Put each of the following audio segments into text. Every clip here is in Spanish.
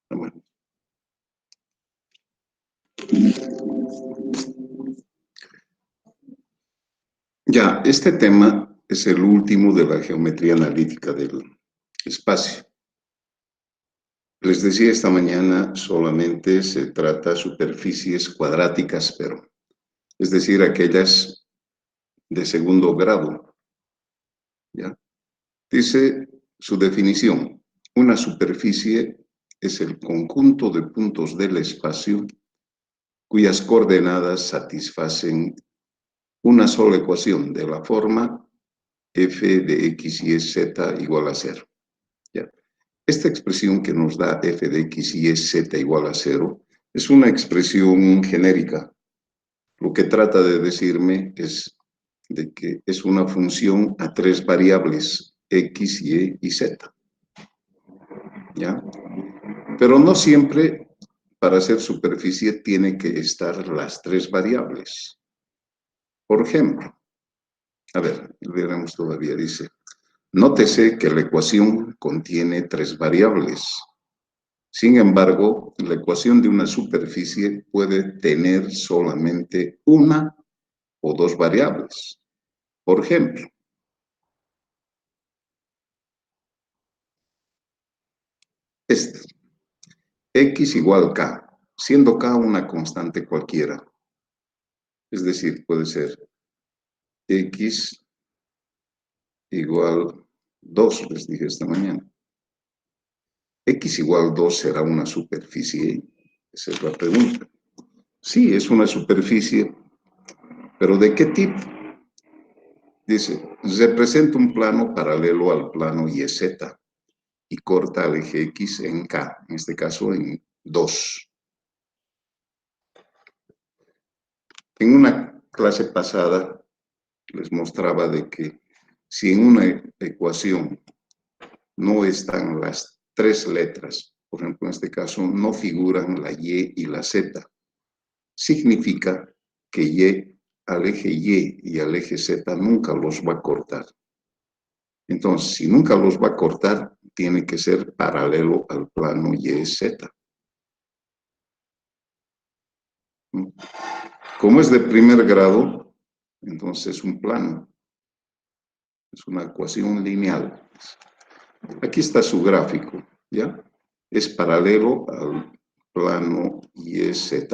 Bueno. Ya, este tema es el último de la geometría analítica del espacio. Les decía esta mañana, solamente se trata de superficies cuadráticas, pero es decir, aquellas de segundo grado. ¿Ya? Dice su definición: una superficie es el conjunto de puntos del espacio cuyas coordenadas satisfacen una sola ecuación de la forma f de x y z igual a 0. ¿Ya? Esta expresión que nos da f de x y z igual a 0 es una expresión genérica. Lo que trata de decirme es de que es una función a tres variables, x, y y z. ¿Ya? Pero no siempre para hacer superficie tiene que estar las tres variables. Por ejemplo, a ver, veremos todavía, dice, nótese que la ecuación contiene tres variables. Sin embargo, la ecuación de una superficie puede tener solamente una o dos variables. Por ejemplo, esta, x igual k, siendo k una constante cualquiera. Es decir, puede ser x igual 2, les dije esta mañana. X igual 2 será una superficie. Esa es la pregunta. Sí, es una superficie, pero ¿de qué tipo? Dice, representa un plano paralelo al plano YZ y corta al eje X en K, en este caso en 2. En una clase pasada les mostraba de que si en una ecuación no están las tres letras, por ejemplo, en este caso no figuran la Y y la Z, significa que Y al eje Y al eje Z nunca los va a cortar. Entonces, si nunca los va a cortar, tiene que ser paralelo al plano YZ. Como es de primer grado, entonces es un plano. Es una ecuación lineal. Aquí está su gráfico, ¿ya? Es paralelo al plano YZ.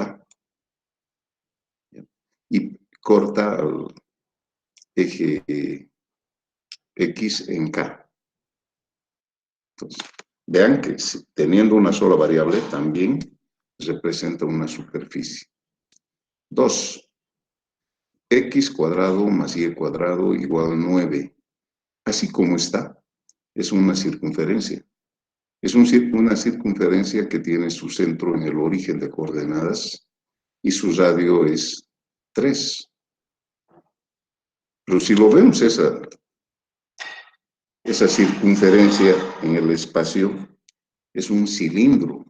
¿Ya? Y corta al eje X en K. Entonces, vean que teniendo una sola variable también representa una superficie. 2. X cuadrado más Y cuadrado igual 9. Así como está, es una circunferencia. Es una circunferencia que tiene su centro en el origen de coordenadas y su radio es 3. Pero si lo vemos esa circunferencia en el espacio es un cilindro.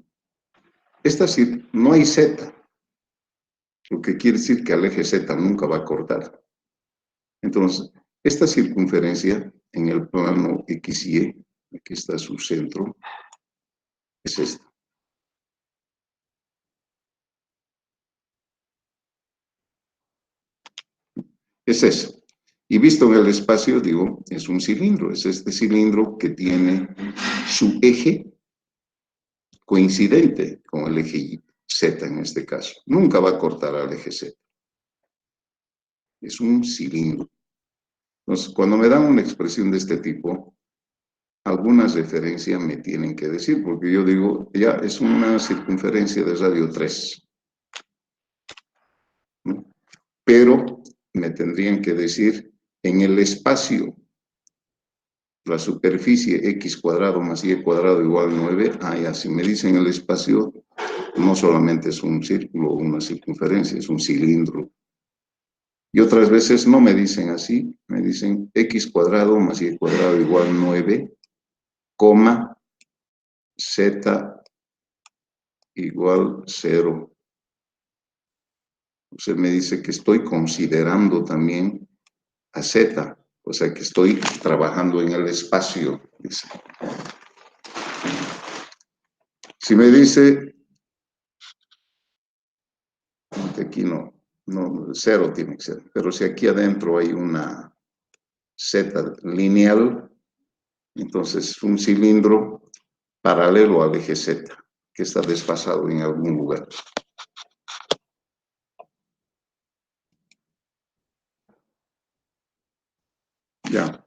No hay Z, lo que quiere decir que al eje Z nunca va a cortar. Entonces, esta circunferencia en el plano XY, aquí está su centro, es esta. Es eso. Y visto en el espacio, digo, es un cilindro. Es este cilindro que tiene su eje coincidente con el eje Z en este caso. Nunca va a cortar al eje Z. Es un cilindro. Entonces, cuando me dan una expresión de este tipo, algunas referencias me tienen que decir, porque yo digo, ya es una circunferencia de radio 3. ¿No? Pero me tendrían que decir, en el espacio, la superficie x cuadrado más y cuadrado igual 9, ya, si me dicen el espacio, no solamente es un círculo o una circunferencia, es un cilindro. Y otras veces no me dicen así, me dicen x cuadrado más y cuadrado igual 9, coma, z igual 0. Usted me dice que estoy considerando también a z, o sea que estoy trabajando en el espacio. Dice. Si me dice, aquí no, cero tiene que ser, pero si aquí adentro hay una Z lineal, entonces es un cilindro paralelo al eje Z, que está desfasado en algún lugar. Ya.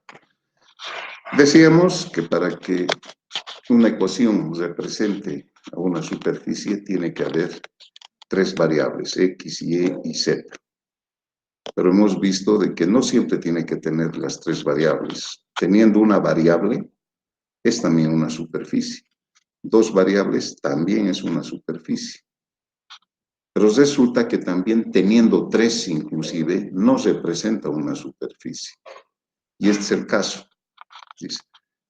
Decíamos que para que una ecuación represente a una superficie tiene que haber tres variables, X, Y y Z. Pero hemos visto de que no siempre tiene que tener las tres variables. Teniendo una variable, es también una superficie. Dos variables también es una superficie. Pero resulta que también teniendo tres inclusive, no representa una superficie. Y este es el caso. Dice.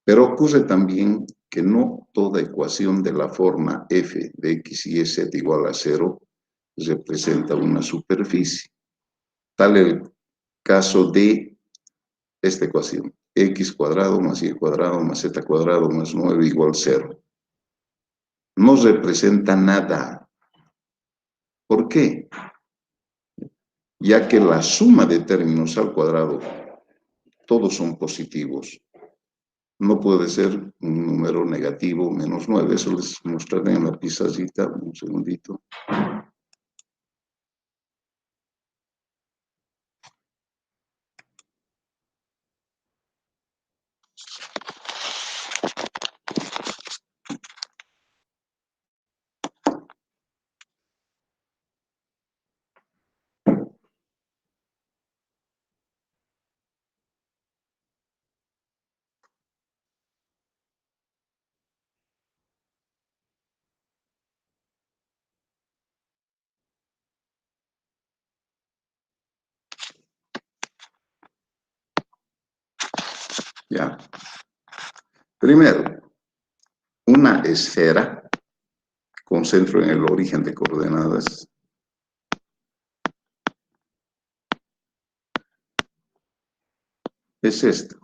Pero ocurre también que no toda ecuación de la forma f de x y z igual a 0 representa una superficie. Tal el caso de esta ecuación. X cuadrado más y cuadrado más z cuadrado más 9 igual 0. No representa nada. ¿Por qué? Ya que la suma de términos al cuadrado, todos son positivos. No puede ser un número negativo menos 9. Eso les mostraré en la pizarrita. Un segundito. Ya. Primero, una esfera con centro en el origen de coordenadas es esto.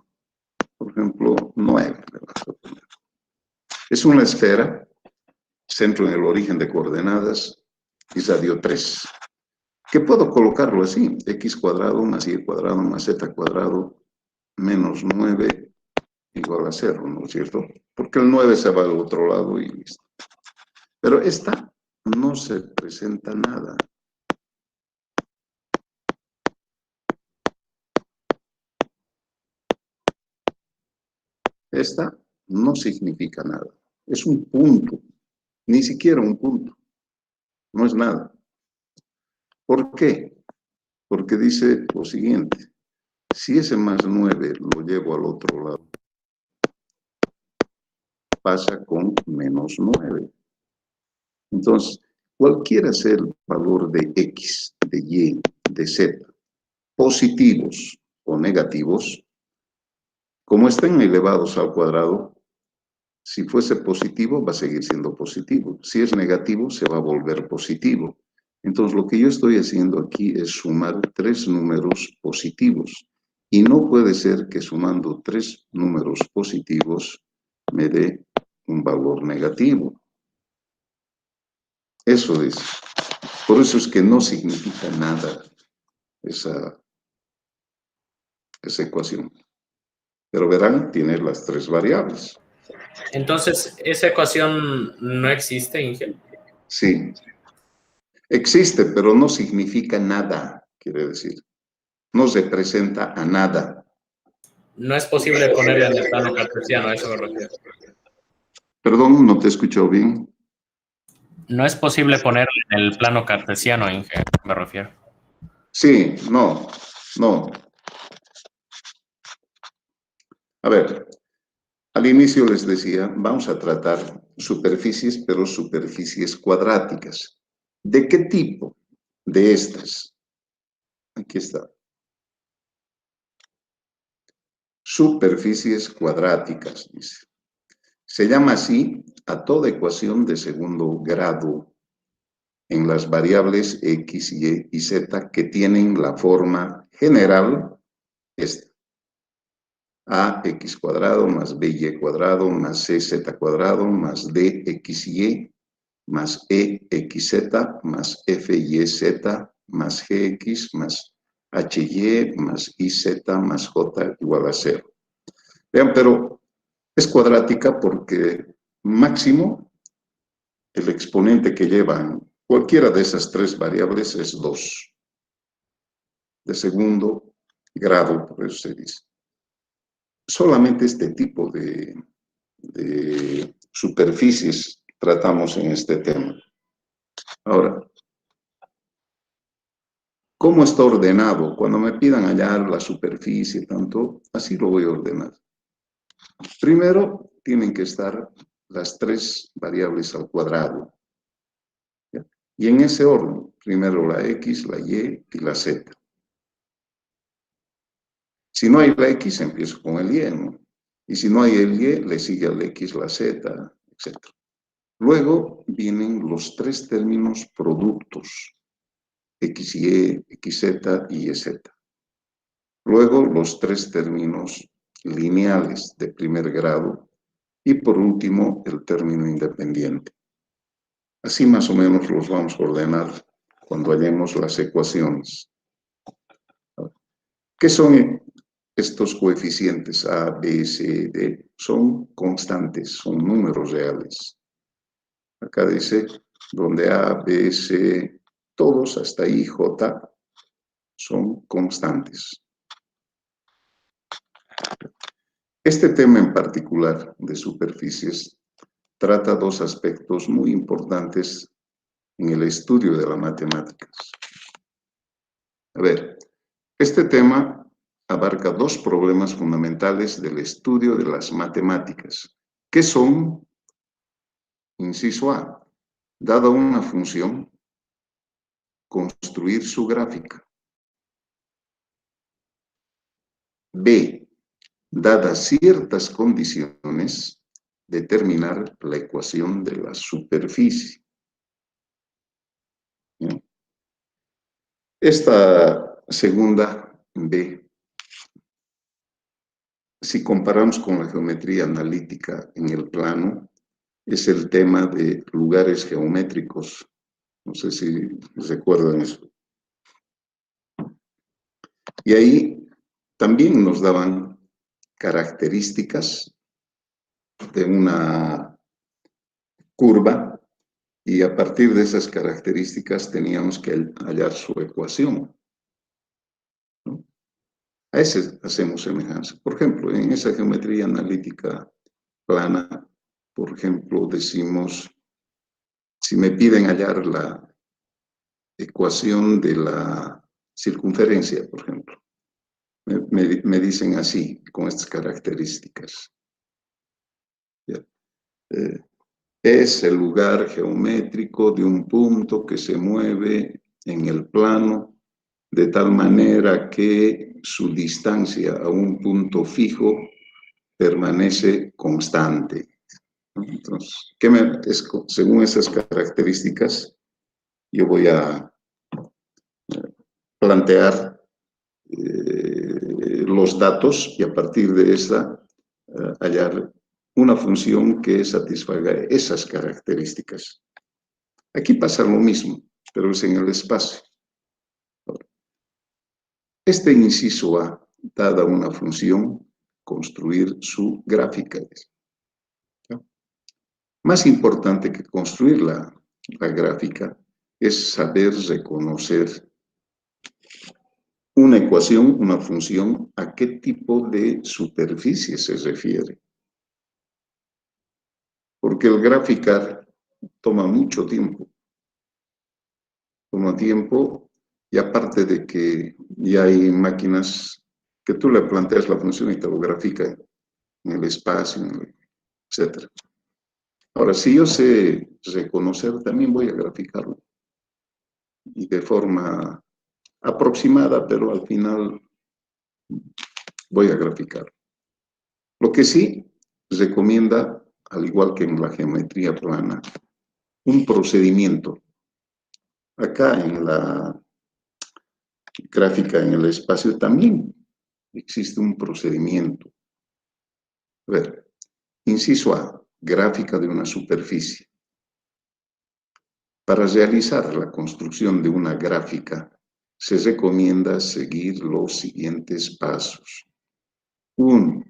Por ejemplo, 9. Es una esfera, centro en el origen de coordenadas, y radio 3. ¿Qué puedo colocarlo así? X cuadrado más Y cuadrado más Z cuadrado menos 9 igual a 0, ¿no es cierto? Porque el 9 se va al otro lado y listo. Pero esta no se presenta nada. Esta no significa nada. Es un punto, ni siquiera un punto. No es nada. ¿Por qué? Porque dice lo siguiente. Si ese más 9 lo llevo al otro lado, pasa con menos 9. Entonces, cualquiera sea el valor de X, de Y, de Z, positivos o negativos, como estén elevados al cuadrado, si fuese positivo va a seguir siendo positivo. Si es negativo, se va a volver positivo. Entonces, lo que yo estoy haciendo aquí es sumar tres números positivos. Y no puede ser que sumando tres números positivos me dé un valor negativo. Eso es. Por eso es que no significa nada esa ecuación. Pero verán, tiene las tres variables. Entonces, ¿esa ecuación no existe, Inge? Sí. Existe, pero no significa nada, quiere decir. No representa a nada. No es posible ponerla en el plano cartesiano, a eso me refiero. Perdón, no te escucho bien. No es posible ponerla en el plano cartesiano, Inge, me refiero. Sí, no. A ver, al inicio les decía, vamos a tratar superficies, pero superficies cuadráticas. ¿De qué tipo? De estas. Aquí está. Superficies cuadráticas, dice. Se llama así a toda ecuación de segundo grado en las variables x, y z que tienen la forma general esta. Ax cuadrado más by cuadrado más cz cuadrado más dxy más EXZ más FYZ más GX más HY más IZ más J igual a 0. Vean, pero es cuadrática porque máximo el exponente que llevan cualquiera de esas tres variables es 2, de segundo grado, por eso se dice. Solamente este tipo de superficies tratamos en este tema. Ahora, ¿cómo está ordenado? Cuando me pidan hallar la superficie, tanto, así lo voy a ordenar. Primero, tienen que estar las tres variables al cuadrado. ¿Ya? Y en ese orden, primero la X, la Y y la Z. Si no hay la X, empiezo con el Y, ¿no? Y si no hay el Y, le sigue al X, la Z, etc. Luego vienen los tres términos productos, XY, XZ y YZ. Luego los tres términos lineales de primer grado y por último el término independiente. Así más o menos los vamos a ordenar cuando hallemos las ecuaciones. ¿Qué son estos coeficientes A, B, C, D? Son constantes, son números reales. Acá dice, donde A, B, C, todos hasta I, J, son constantes. Este tema en particular de superficies trata dos aspectos muy importantes en el estudio de las matemáticas. A ver, este tema abarca dos problemas fundamentales del estudio de las matemáticas, que son, inciso A, dada una función, construir su gráfica. B, dadas ciertas condiciones, determinar la ecuación de la superficie. ¿Bien? Esta segunda B, si comparamos con la geometría analítica en el plano, es el tema de lugares geométricos. No sé si recuerdan eso. Y ahí también nos daban características de una curva y a partir de esas características teníamos que hallar su ecuación, ¿no? A ese hacemos semejanza. Por ejemplo, en esa geometría analítica plana, por ejemplo, decimos, si me piden hallar la ecuación de la circunferencia, por ejemplo, me dicen así, con estas características. Es el lugar geométrico de un punto que se mueve en el plano de tal manera que su distancia a un punto fijo permanece constante. Entonces, según esas características, yo voy a plantear los datos y a partir de esa hallar una función que satisfaga esas características. Aquí pasa lo mismo, pero es en el espacio. Este inciso A, dada una función, construir su gráfica. Más importante que construir la gráfica es saber reconocer una ecuación, una función, a qué tipo de superficie se refiere. Porque el graficar toma mucho tiempo. Toma tiempo y aparte de que ya hay máquinas que tú le planteas la función y te lo grafica en el espacio, etc. Ahora, si yo sé reconocer, también voy a graficarlo. Y de forma aproximada, pero al final voy a graficar. Lo que sí recomienda, al igual que en la geometría plana, un procedimiento. Acá en la gráfica en el espacio también existe un procedimiento. A ver, inciso A, gráfica de una superficie. Para realizar la construcción de una gráfica, se recomienda seguir los siguientes pasos. 1.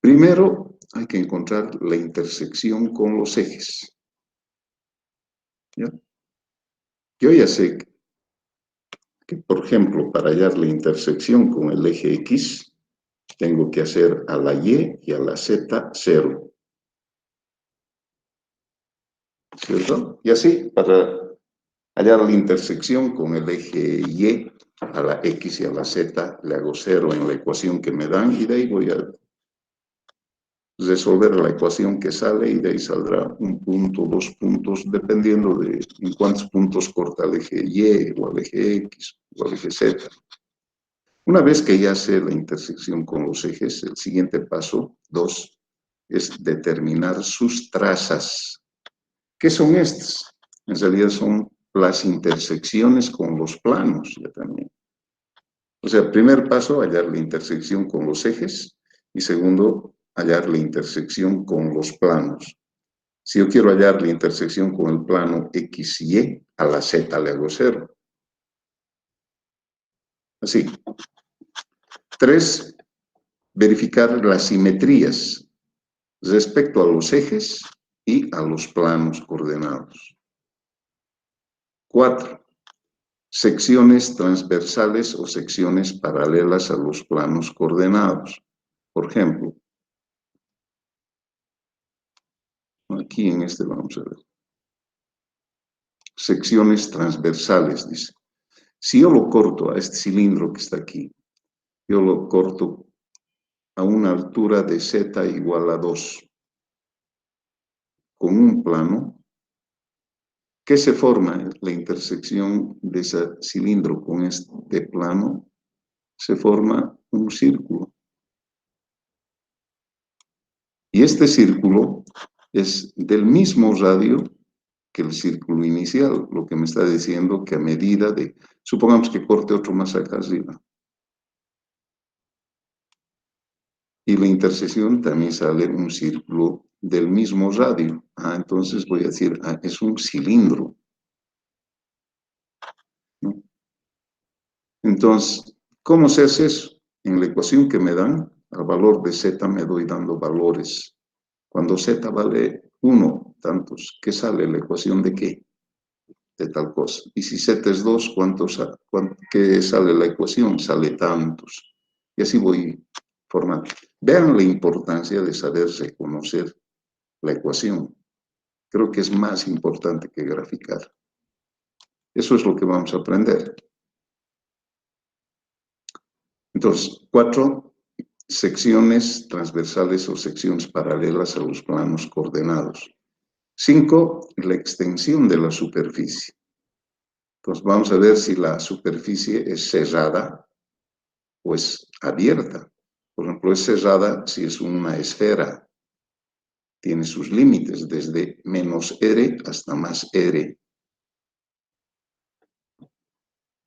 Primero, hay que encontrar la intersección con los ejes. ¿Ya? Yo ya sé que, por ejemplo, para hallar la intersección con el eje X, tengo que hacer a la Y y a la Z 0. ¿Cierto? Y así, para hallar la intersección con el eje Y, a la X y a la Z, le hago 0 en la ecuación que me dan y de ahí voy a resolver la ecuación que sale y de ahí saldrá un punto, 2 puntos, dependiendo de en cuántos puntos corta el eje Y o el eje X o el eje Z. Una vez que ya sé la intersección con los ejes, el siguiente paso, 2, es determinar sus trazas. ¿Qué son estas? En realidad son las intersecciones con los planos, ya también. O sea, primer paso, hallar la intersección con los ejes, y segundo, hallar la intersección con los planos. Si yo quiero hallar la intersección con el plano X y Y, a la Z le hago 0. Así. 3, verificar las simetrías respecto a los ejes y a los planos coordenados. 4, secciones transversales o secciones paralelas a los planos coordenados. Por ejemplo, aquí en este vamos a ver. Secciones transversales, dice. Si yo lo corto a este cilindro que está aquí, yo lo corto a una altura de z igual a 2, con un plano, ¿qué se forma? La intersección de ese cilindro con este plano, se forma un círculo. Y este círculo es del mismo radio que el círculo inicial, lo que me está diciendo que a medida de, supongamos que corte otro más acá arriba, y la intersección también sale un círculo del mismo radio. Entonces voy a decir, es un cilindro, ¿no? Entonces, ¿cómo se hace eso? En la ecuación que me dan, al valor de z me doy dando valores. Cuando z vale 1, tantos, ¿qué sale? ¿La ecuación de qué? De tal cosa. Y si z es 2, ¿qué sale la ecuación? Sale tantos. Y así voy formando. Vean la importancia de saber reconocer la ecuación. Creo que es más importante que graficar. Eso es lo que vamos a aprender. Entonces, 4 secciones transversales o secciones paralelas a los planos coordenados. 5, la extensión de la superficie. Entonces, vamos a ver si la superficie es cerrada o es abierta. Por ejemplo, es cerrada si es una esfera. Tiene sus límites, desde menos R hasta más R.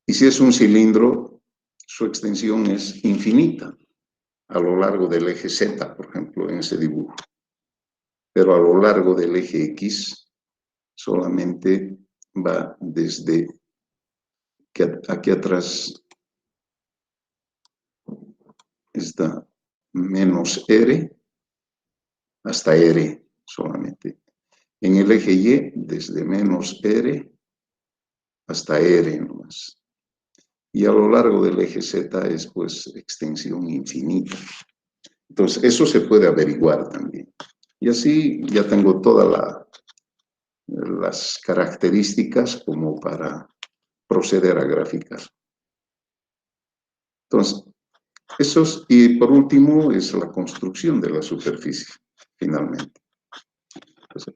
Y si es un cilindro, su extensión es infinita, a lo largo del eje Z, por ejemplo, en ese dibujo. Pero a lo largo del eje X, solamente va desde aquí atrás está menos R hasta R solamente. En el eje Y, desde menos R hasta R nomás. Y a lo largo del eje Z es pues extensión infinita. Entonces, eso se puede averiguar también. Y así ya tengo todas las características como para proceder a graficar. Entonces, y por último es la construcción de la superficie, finalmente. Entonces,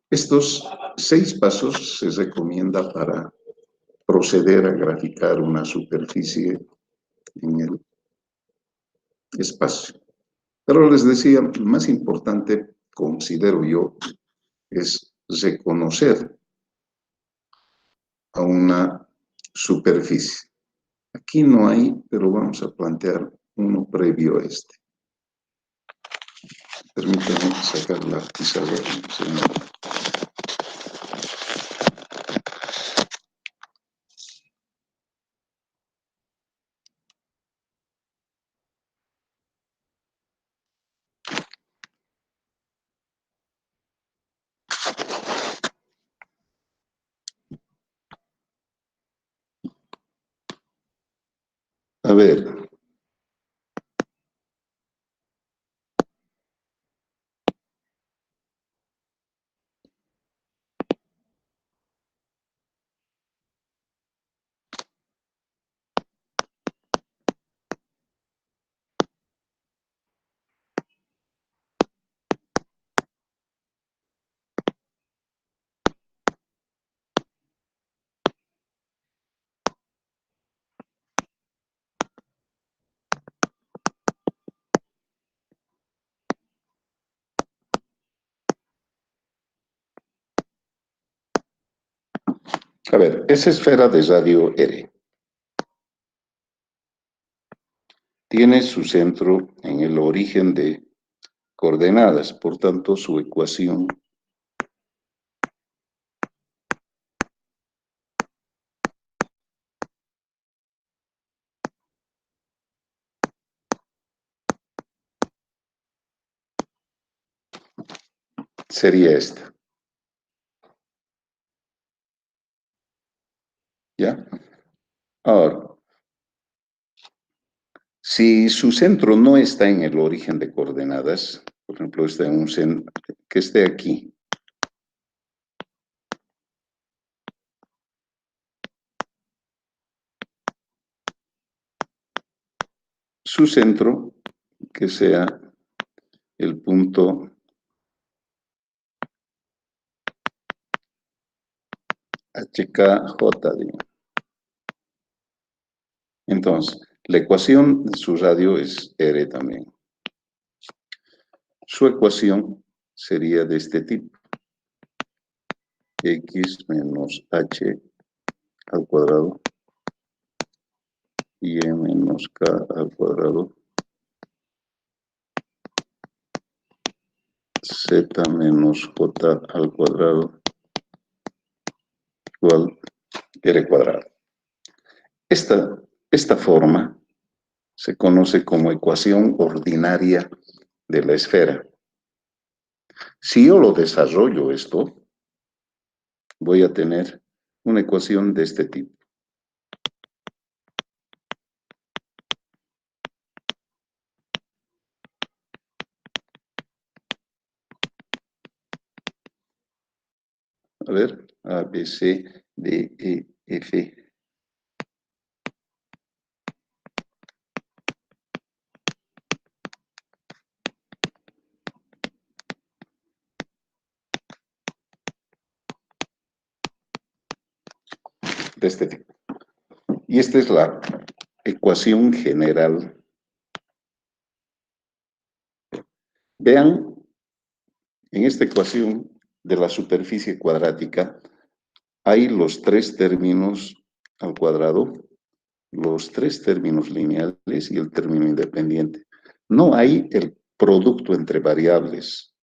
estos 6 pasos se recomienda para proceder a graficar una superficie en el espacio. Pero les decía, más importante, considero yo, es reconocer a una superficie. Aquí no hay, pero vamos a plantear uno previo a este. Permítanme sacar la pizarra. ver, esa esfera de radio R tiene su centro en el origen de coordenadas, por tanto su ecuación sería esta. ¿Ya? Ahora, si su centro no está en el origen de coordenadas, por ejemplo, está en un centro que esté aquí, su centro que sea el punto HKJ, digamos. Entonces, la ecuación de su radio es R también. Su ecuación sería de este tipo. X menos H al cuadrado y E menos K al cuadrado Z menos J al cuadrado igual R cuadrado. Esta forma se conoce como ecuación ordinaria de la esfera. Si yo lo desarrollo esto, voy a tener una ecuación de este tipo. A ver, A, B, C, D, E, F. De este tipo. Y esta es la ecuación general. Vean, en esta ecuación de la superficie cuadrática hay los tres términos al cuadrado, los tres términos lineales y el término independiente. No hay el producto entre variables,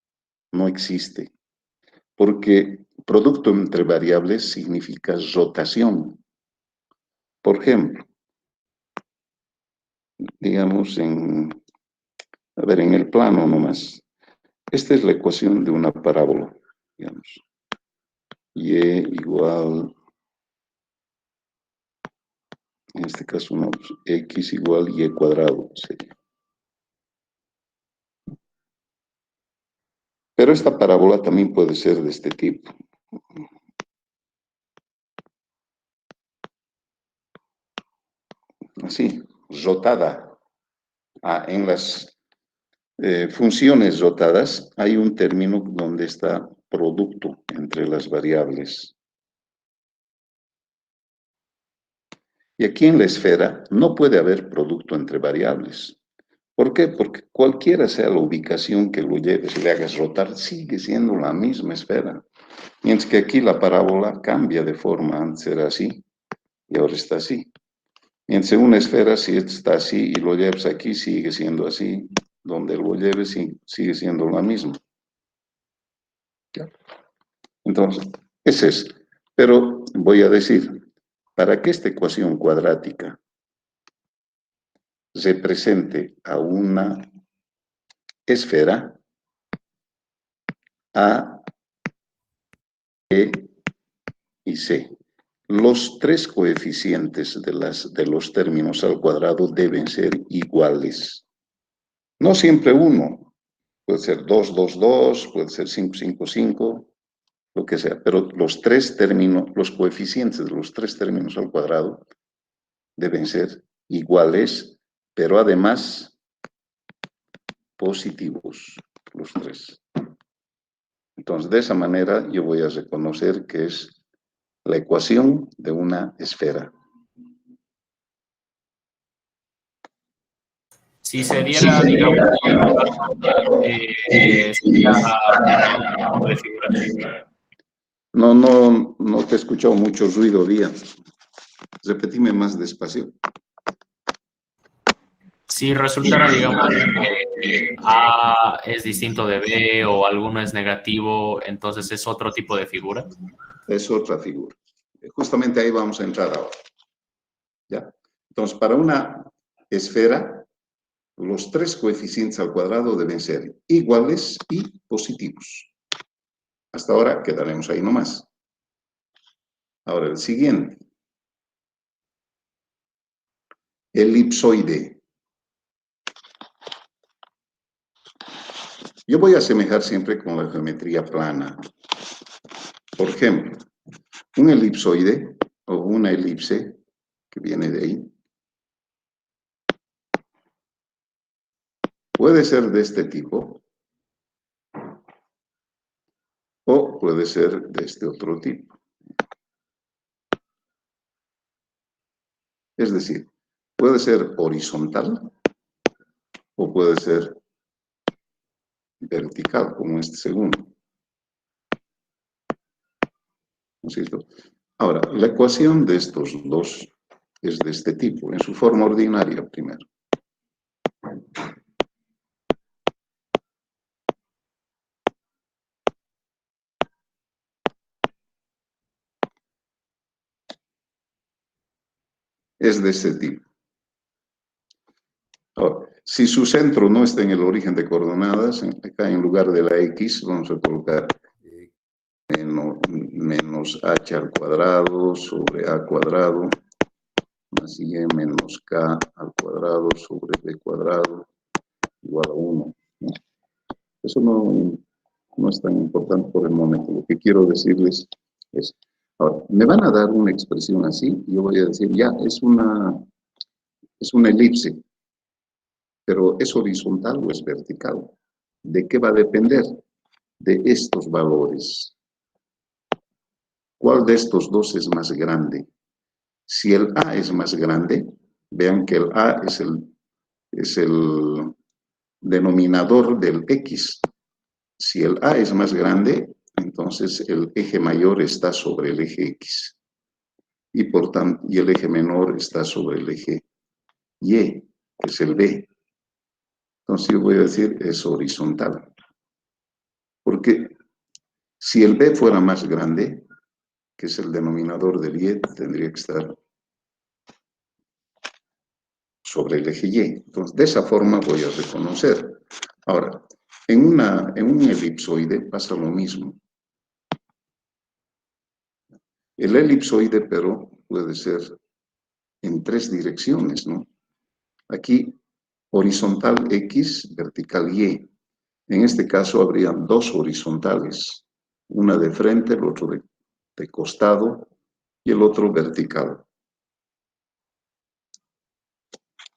no existe, porque producto entre variables significa rotación. Por ejemplo, digamos en el plano nomás. Esta es la ecuación de una parábola, digamos. Y igual, en este caso no, X igual Y cuadrado sería. Pero esta parábola también puede ser de este tipo. Así, rotada. En las funciones rotadas hay un término donde está producto entre las variables. Y aquí en la esfera no puede haber producto entre variables. ¿Por qué? Porque cualquiera sea la ubicación que lo lleves y le hagas rotar, sigue siendo la misma esfera. Mientras que aquí la parábola cambia de forma, antes era así y ahora está así. Mientras una esfera, si está así y lo llevas aquí, sigue siendo así. Donde lo lleves, sigue siendo la misma. ¿Ya? Entonces, ese es. Pero voy a decir, para que esta ecuación cuadrática represente a una esfera, A, B y C. los tres coeficientes de los términos al cuadrado deben ser iguales. No siempre uno, puede ser 2, 2, 2, puede ser 5, 5, 5, lo que sea, pero los tres términos, los coeficientes de los tres términos al cuadrado deben ser iguales, pero además positivos, los tres. Entonces, de esa manera yo voy a reconocer que es la ecuación de una esfera. Si se diera, digamos, sería de figura. No te he escuchado mucho ruido, Díaz. Repetime más despacio. Si resultara, digamos, que A es distinto de B o alguno es negativo, entonces es otro tipo de figura. Es otra figura. Justamente ahí vamos a entrar ahora. ¿Ya? Entonces, para una esfera, los tres coeficientes al cuadrado deben ser iguales y positivos. Hasta ahora quedaremos ahí nomás. Ahora, el siguiente. Elipsoide. Yo voy a asemejar siempre con la geometría plana. Por ejemplo, un elipsoide o una elipse, que viene de ahí, puede ser de este tipo o puede ser de este otro tipo. Es decir, puede ser horizontal o puede ser vertical, como este segundo. ¿No es cierto? Ahora, la ecuación de estos dos es de este tipo, en su forma ordinaria primero. Es de este tipo. Ahora, si su centro no está en el origen de coordenadas, acá en lugar de la x vamos a colocar menos h al cuadrado sobre a cuadrado más y menos k al cuadrado sobre b cuadrado igual a 1. ¿No? Eso no es tan importante por el momento. Lo que quiero decirles es, ahora, me van a dar una expresión así, y yo voy a decir, ya, es una elipse, pero ¿es horizontal o es vertical? ¿De qué va a depender? De estos valores. ¿Cuál de estos dos es más grande? Si el A es más grande, vean que el A es el denominador del X. Si el A es más grande, entonces el eje mayor está sobre el eje X. Y por tanto, y el eje menor está sobre el eje Y, que es el B. Entonces yo voy a decir es horizontal. Porque si el B fuera más grande, que es el denominador del Y, tendría que estar sobre el eje Y. Entonces, de esa forma voy a reconocer. Ahora, en un elipsoide pasa lo mismo. El elipsoide, pero, puede ser en tres direcciones, ¿no? Aquí, horizontal X, vertical Y. En este caso, habrían dos horizontales. Una de frente, el otro de costado y el otro vertical.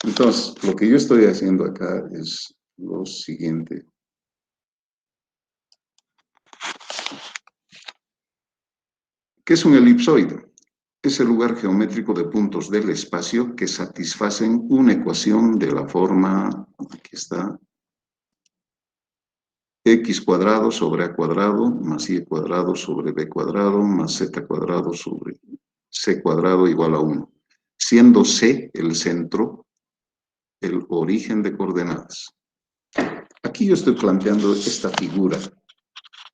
Entonces, lo que yo estoy haciendo acá es lo siguiente. ¿Qué es un elipsoide? Es el lugar geométrico de puntos del espacio que satisfacen una ecuación de la forma, aquí está, x cuadrado sobre a cuadrado más y cuadrado sobre b cuadrado más z cuadrado sobre c cuadrado igual a 1, siendo c el centro, el origen de coordenadas. Aquí yo estoy planteando esta figura.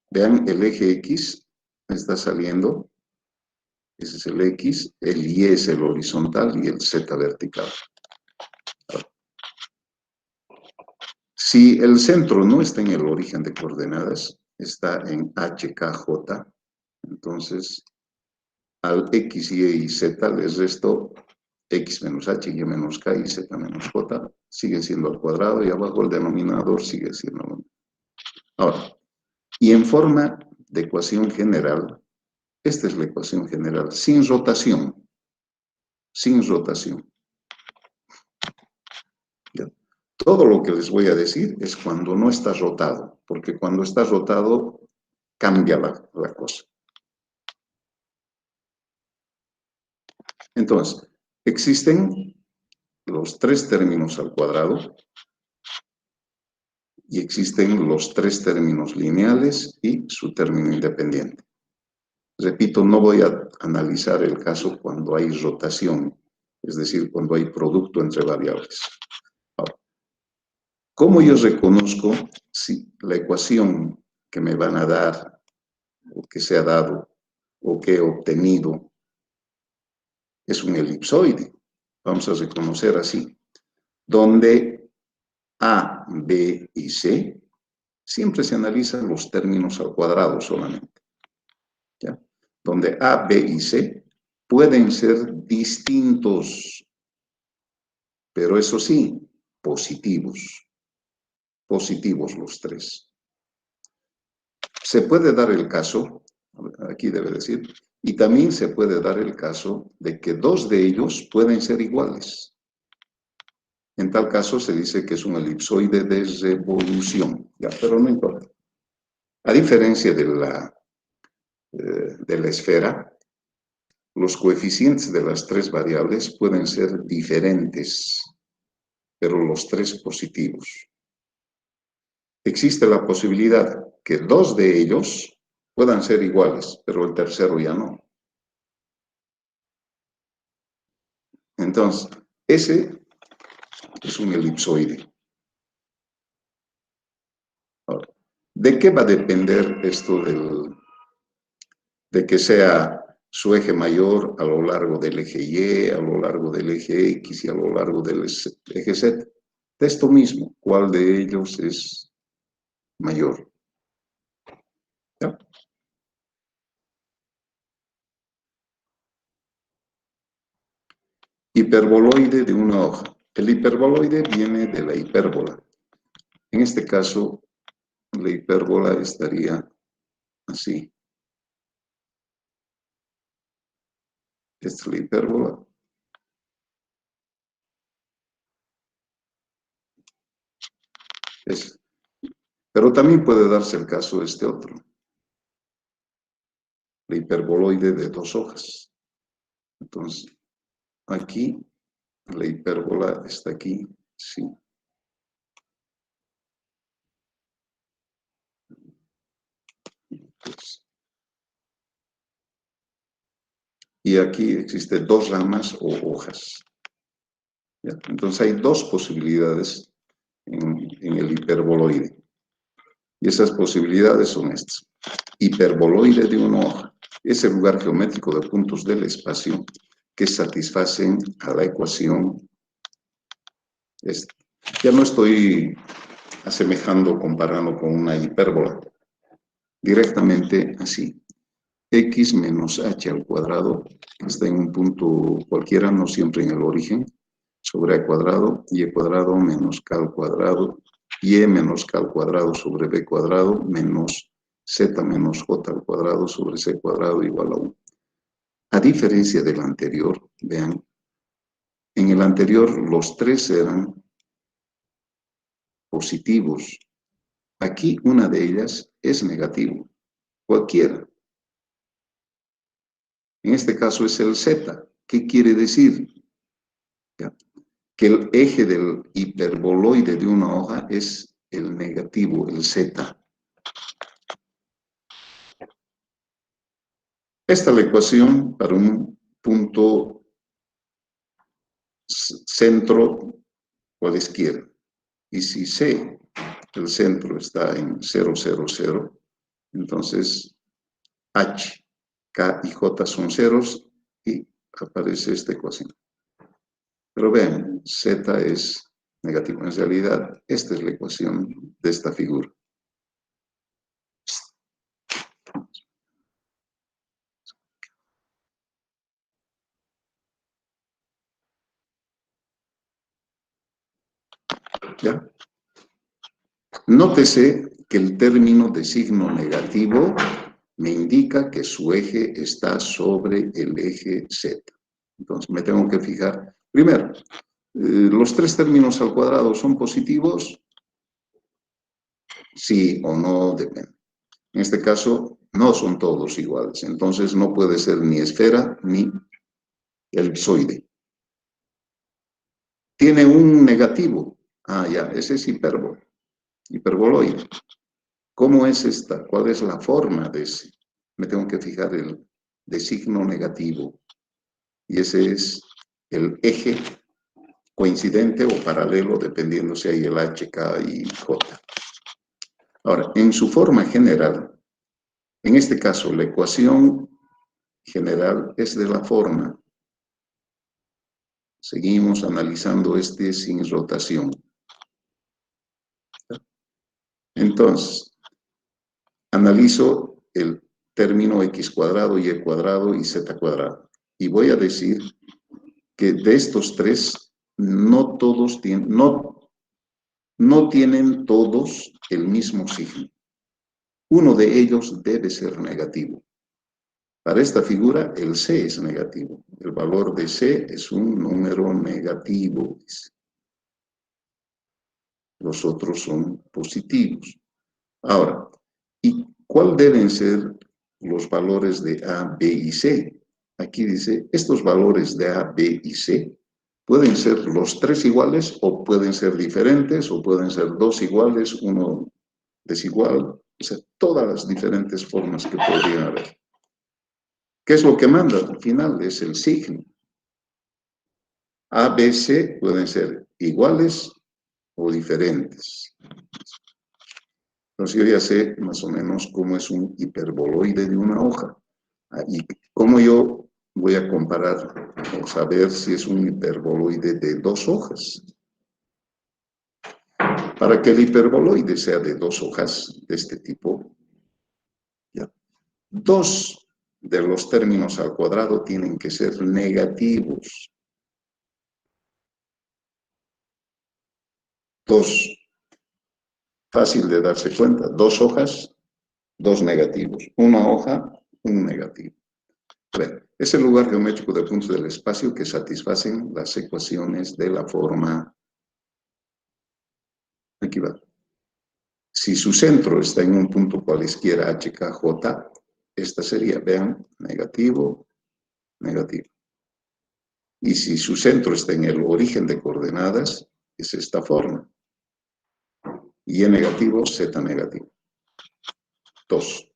Vean, el eje X está saliendo. Ese es el X, el Y es el horizontal y el Z vertical. Si el centro no está en el origen de coordenadas, está en HKJ, entonces al x, y z les resto x menos h, y menos k, y z menos j, sigue siendo al cuadrado, y abajo el denominador sigue siendo lo mismo. Ahora, y en forma de ecuación general, esta es la ecuación general, sin rotación. Sin rotación. ¿Ya? Todo lo que les voy a decir es cuando no está rotado, porque cuando está rotado cambia la cosa. Entonces, existen los tres términos al cuadrado y existen los tres términos lineales y su término independiente. Repito, no voy a analizar el caso cuando hay rotación, es decir, cuando hay producto entre variables. Ahora, ¿cómo yo reconozco si la ecuación que me van a dar, o que se ha dado, o que he obtenido, es un elipsoide? Vamos a reconocer así, donde A, B y C siempre se analizan los términos al cuadrado solamente, ¿ya? Donde A, B y C pueden ser distintos, pero eso sí, positivos. Positivos los tres. Se puede dar el caso, aquí debe decir, y también se puede dar el caso de que dos de ellos pueden ser iguales. En tal caso se dice que es un elipsoide de revolución, ¿ya? Pero no importa. A diferencia de la esfera, los coeficientes de las tres variables pueden ser diferentes, pero los tres positivos. Existe la posibilidad que dos de ellos puedan ser iguales, pero el tercero ya no. Entonces, ese es un elipsoide. Ahora, ¿de qué va a depender esto de que sea su eje mayor a lo largo del eje Y, a lo largo del eje X y a lo largo del eje Z? De esto mismo, ¿cuál de ellos es mayor? ¿Ya? Hiperboloide de una hoja. El hiperboloide viene de la hipérbola. En este caso, la hipérbola estaría así. Esta es la hipérbola. Pero también puede darse el caso de este otro. La hiperboloide de dos hojas. Entonces, aquí, la hipérbola está aquí, sí. Entonces, y aquí existen dos ramas o hojas. ¿Ya? Entonces hay dos posibilidades en el hiperboloide. Y esas posibilidades son estas. Hiperboloide de una hoja es el lugar geométrico de puntos del espacio que satisfacen a la ecuación esta. Ya no estoy asemejando, comparando con una hipérbola. Directamente así. X menos h al cuadrado, que está en un punto cualquiera, no siempre en el origen, sobre a cuadrado, y cuadrado menos k al cuadrado, y menos k al cuadrado sobre b cuadrado, menos z menos j al cuadrado sobre c cuadrado igual a 1. A diferencia del anterior, vean, en el anterior los tres eran positivos. Aquí una de ellas es negativo, cualquiera. En este caso es el z. ¿Qué quiere decir? ¿Ya? Que el eje del hiperboloide de una hoja es el negativo, el z. Esta es la ecuación para un punto centro cualesquiera. Y si C, el centro está en 0, 0, 0, entonces H, K y J son ceros y aparece esta ecuación. Pero vean, Z es negativo. En realidad, esta es la ecuación de esta figura. ¿Ya? Nótese que el término de signo negativo me indica que su eje está sobre el eje Z. Entonces me tengo que fijar, primero, ¿los tres términos al cuadrado son positivos? Sí o no, depende. En este caso, no son todos iguales, entonces no puede ser ni esfera ni elipsoide. Tiene un negativo. Ah, ya, ese es hiperboloide. ¿Cómo es esta? ¿Cuál es la forma de ese? Me tengo que fijar el de signo negativo. Y ese es el eje coincidente o paralelo, dependiendo si hay el H, K y J. Ahora, en su forma general, en este caso, la ecuación general es de la forma. Seguimos analizando este sin rotación. Entonces, analizo el término x cuadrado, y cuadrado y z cuadrado. Y voy a decir que de estos tres, no todos tienen, no tienen todos el mismo signo. Uno de ellos debe ser negativo. Para esta figura, el C es negativo. El valor de C es un número negativo. Los otros son positivos. Ahora, ¿y cuál deben ser los valores de A, B y C? Aquí dice, estos valores de A, B y C pueden ser los tres iguales o pueden ser diferentes o pueden ser dos iguales, uno desigual, o sea, todas las diferentes formas que podrían haber. ¿Qué es lo que manda? Al final es el signo. A, B, C pueden ser iguales o diferentes. Entonces yo ya sé más o menos cómo es un hiperboloide de una hoja. Y cómo yo voy a comparar o saber si es un hiperboloide de dos hojas. Para que el hiperboloide sea de dos hojas de este tipo, ¿ya? Dos de los términos al cuadrado tienen que ser negativos. Dos. Fácil de darse cuenta. Dos hojas, dos negativos. Una hoja, un negativo. Bueno, es el lugar geométrico de puntos del espacio que satisfacen las ecuaciones de la forma. Aquí va. Si su centro está en un punto cualesquiera H, K, J, esta sería, vean, negativo, negativo. Y si su centro está en el origen de coordenadas, es esta forma. Y negativo, Z negativo. 2.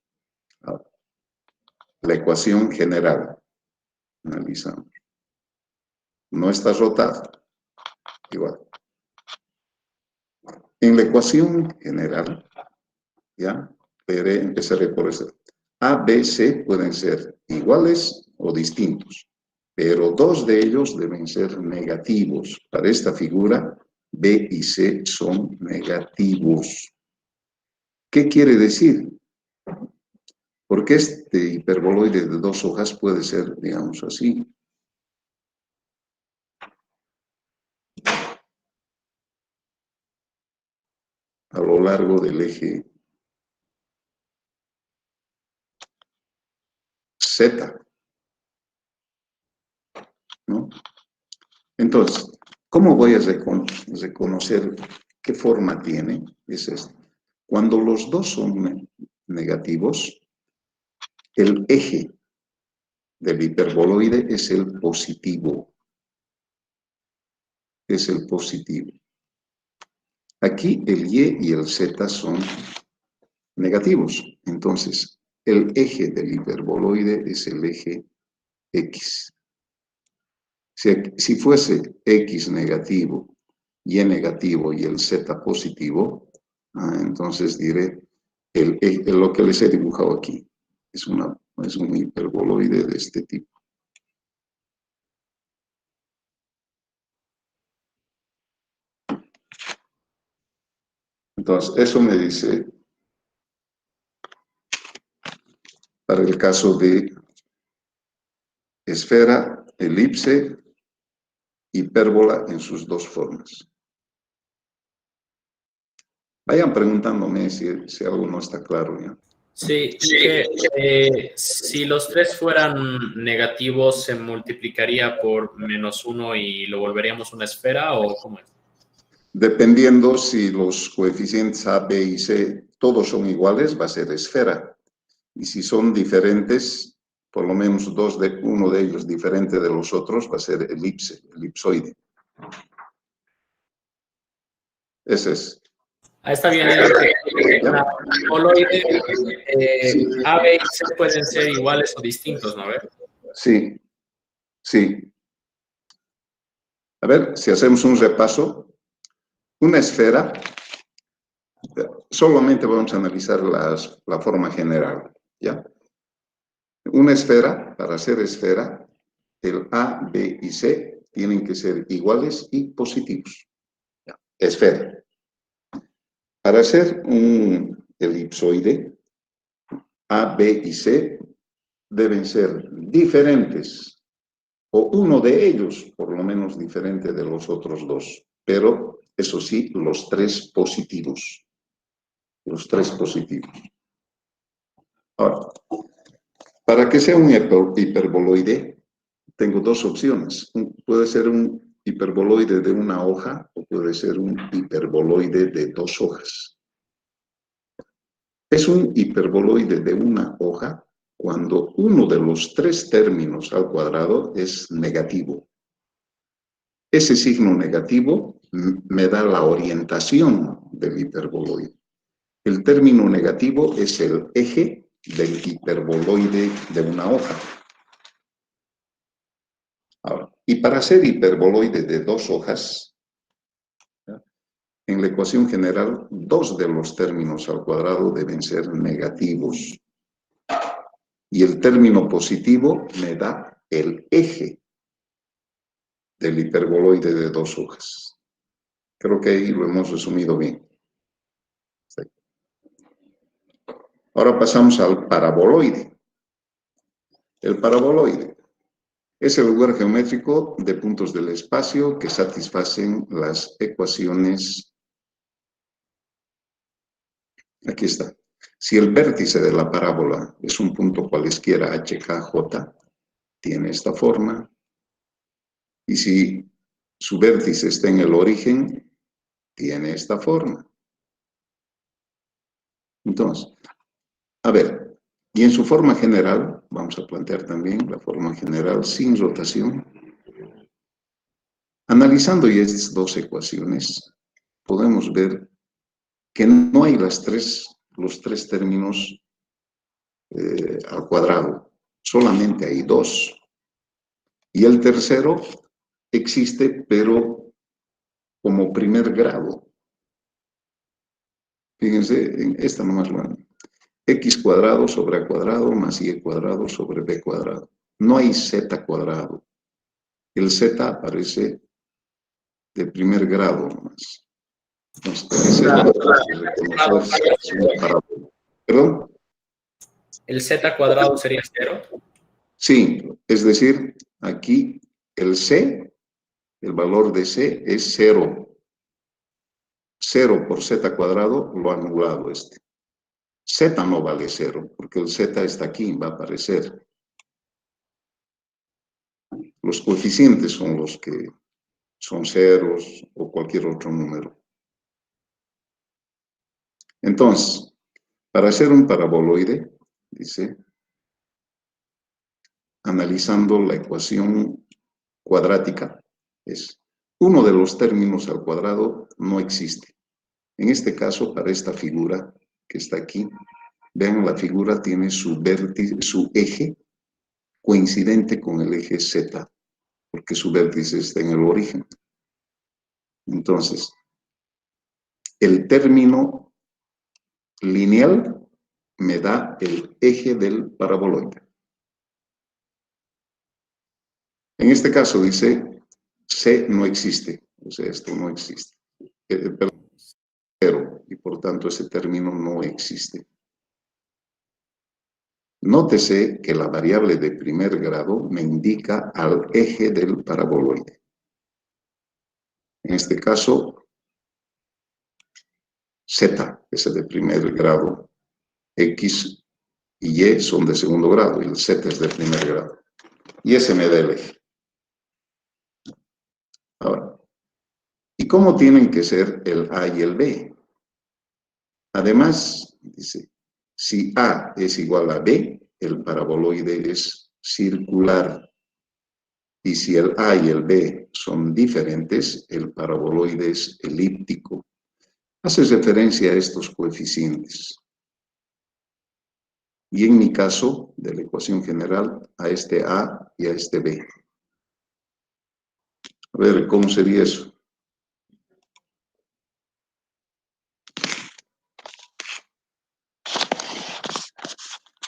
La ecuación general. Analizamos. No está rotada. Igual. En la ecuación general, ya, empezaré por eso. A, B, C pueden ser iguales o distintos, pero dos de ellos deben ser negativos. Para esta figura, B y C son negativos. ¿Qué quiere decir? Porque este hiperboloide de dos hojas puede ser, digamos así. A lo largo del eje Z, ¿no? Entonces, ¿cómo voy a reconocer qué forma tiene? Es esto. Cuando los dos son negativos, el eje del hiperboloide es el positivo. Es el positivo. Aquí el Y y el Z son negativos. Entonces, el eje del hiperboloide es el eje X. Si fuese X negativo, Y negativo y el Z positivo, entonces diré lo que les he dibujado aquí. Es un hiperboloide de este tipo. Entonces, eso me dice, para el caso de esfera, elipse, hipérbola en sus dos formas. Vayan preguntándome si algo no está claro ya. Sí, si los tres fueran negativos, ¿se multiplicaría por -1 y lo volveríamos una esfera o cómo es? Dependiendo si los coeficientes A, B y C todos son iguales, va a ser esfera. Y si son diferentes, por lo menos uno de ellos diferente de los otros, va a ser elipsoide. Ese es. Está bien, es que una boloide, Sí, A, B y C pueden ser iguales o distintos, ¿no? A ver. sí, sí. A ver, si hacemos un repaso, una esfera, solamente vamos a analizar la forma general, ¿ya? Una esfera, para ser esfera, el A, B y C tienen que ser iguales y positivos. ¿Ya? Esfera. Para ser un elipsoide, A, B y C deben ser diferentes, o uno de ellos, por lo menos diferente de los otros dos, pero eso sí, los tres positivos. Los tres positivos. Ahora, para que sea un hiperboloide, tengo dos opciones. Puede ser un hiperboloide de una hoja o puede ser un hiperboloide de dos hojas. Es un hiperboloide de una hoja cuando uno de los tres términos al cuadrado es negativo. Ese signo negativo me da la orientación del hiperboloide. El término negativo es el eje del hiperboloide de una hoja. Ahora, y para ser hiperboloide de dos hojas, ¿ya? En la ecuación general, dos de los términos al cuadrado deben ser negativos. Y el término positivo me da el eje del hiperboloide de dos hojas. Creo que ahí lo hemos resumido bien. Sí. Ahora pasamos al paraboloide. El paraboloide es el lugar geométrico de puntos del espacio que satisfacen las ecuaciones. Aquí está. Si el vértice de la parábola es un punto cualesquiera HKJ, tiene esta forma. Y si su vértice está en el origen, tiene esta forma. Entonces, a ver, y en su forma general, vamos a plantear también la forma general sin rotación. Analizando ya estas dos ecuaciones, podemos ver que no hay los tres términos al cuadrado, solamente hay dos. Y el tercero existe, pero como primer grado. Fíjense, en esta nomás lo x cuadrado sobre a cuadrado más y cuadrado sobre b cuadrado. No hay z cuadrado. El z aparece de primer grado nomás. Entonces, esa es una parábola. ¿Perdón? ¿El z cuadrado sería 0? Sí, es decir, aquí el c, el valor de c es 0. 0 por z cuadrado lo ha anulado este. Z no vale 0, porque el z está aquí, va a aparecer. Los coeficientes son los que son ceros o cualquier otro número. Entonces, para hacer un paraboloide, dice, analizando la ecuación cuadrática, es uno de los términos al cuadrado no existe. En este caso, para esta figura que está aquí, vean, la figura tiene su vértice, su eje coincidente con el eje Z, porque su vértice está en el origen. Entonces, el término lineal me da el eje del paraboloide. En este caso dice, C no existe, o sea, esto no existe. Pero, y por tanto ese término no existe. Nótese que la variable de primer grado me indica al eje del paraboloide. En este caso, Z es de primer grado, X y Y son de segundo grado, y el Z es de primer grado. Y ese me da el eje. Ahora, ¿y cómo tienen que ser el A y el B? Además, dice, si A es igual a B, el paraboloide es circular. Y si el A y el B son diferentes, el paraboloide es elíptico. Hace referencia a estos coeficientes. Y en mi caso, de la ecuación general, a este A y a este B. A ver, ¿cómo sería eso?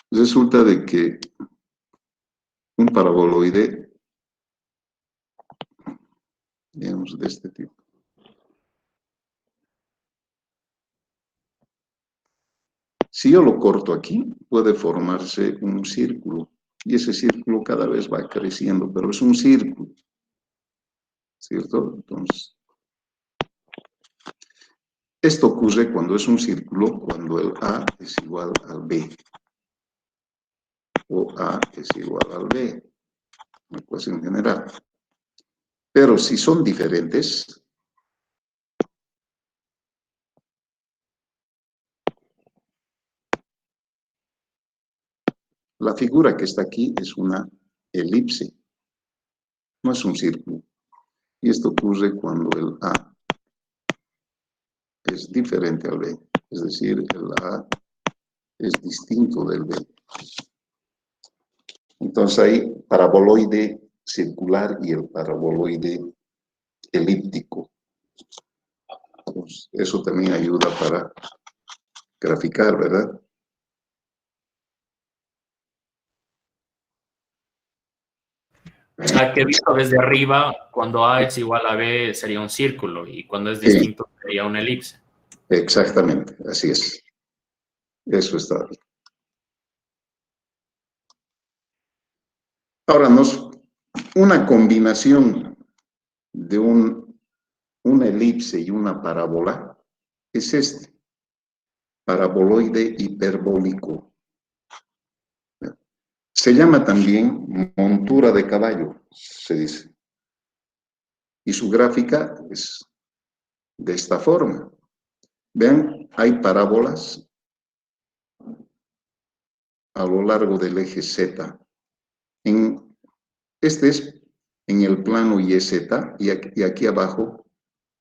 Resulta de que un paraboloide, digamos, de este tipo, si yo lo corto aquí, puede formarse un círculo. Y ese círculo cada vez va creciendo, pero es un círculo. ¿Cierto? Entonces, esto ocurre cuando es un círculo, cuando el A es igual al B. O A es igual al B. Una ecuación general. Pero si son diferentes, la figura que está aquí es una elipse, no es un círculo. Y esto ocurre cuando el A es diferente al B, es decir, el A es distinto del B. Entonces hay paraboloide circular y el paraboloide elíptico. Pues eso también ayuda para graficar, ¿verdad? O sea, que visto desde arriba, cuando A es igual a B sería un círculo y cuando es Sí, distinto sería una elipse. exactamente, así es. Eso está bien. Ahora, una combinación de una elipse y una parábola es este, paraboloide hiperbólico. Se llama también montura de caballo, se dice. Y su gráfica es de esta forma. Vean, hay parábolas a lo largo del eje Z. Este es en el plano YZ y aquí abajo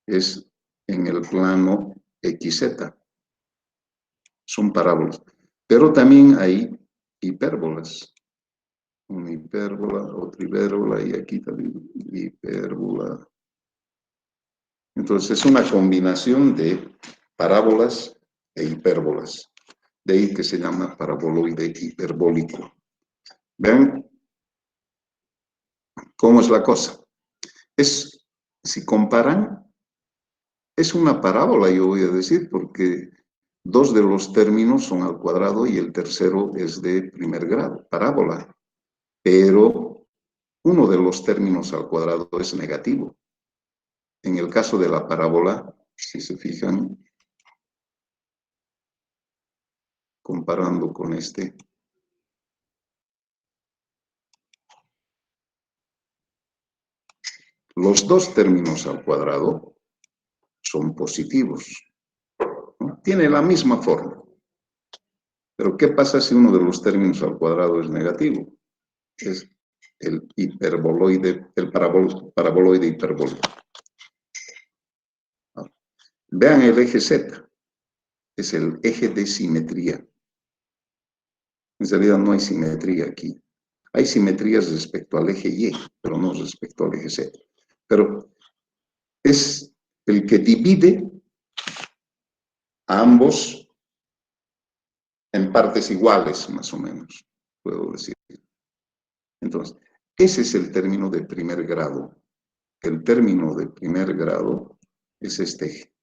es en el plano XZ. Son parábolas. Pero también hay hipérbolas. Una hipérbola, otra hipérbola y aquí también hipérbola. Entonces es una combinación de parábolas e hipérbolas. De ahí que se llama paraboloide hiperbólico. Vean cómo es la cosa. Si comparan, es una parábola, yo voy a decir, porque dos de los términos son al cuadrado y el tercero es de primer grado, parábola. Pero uno de los términos al cuadrado es negativo. En el caso de la parábola, si se fijan, comparando con este, los dos términos al cuadrado son positivos, ¿no? Tiene la misma forma. Pero ¿qué pasa si uno de los términos al cuadrado es negativo? Es el hiperboloide, el paraboloide hiperbólico. Vean el eje Z, es el eje de simetría. En realidad no hay simetría aquí. Hay simetrías respecto al eje Y, pero no respecto al eje Z. Pero es el que divide a ambos en partes iguales, más o menos, puedo decir. Entonces, ese es el término de primer grado. El término de primer grado es este eje.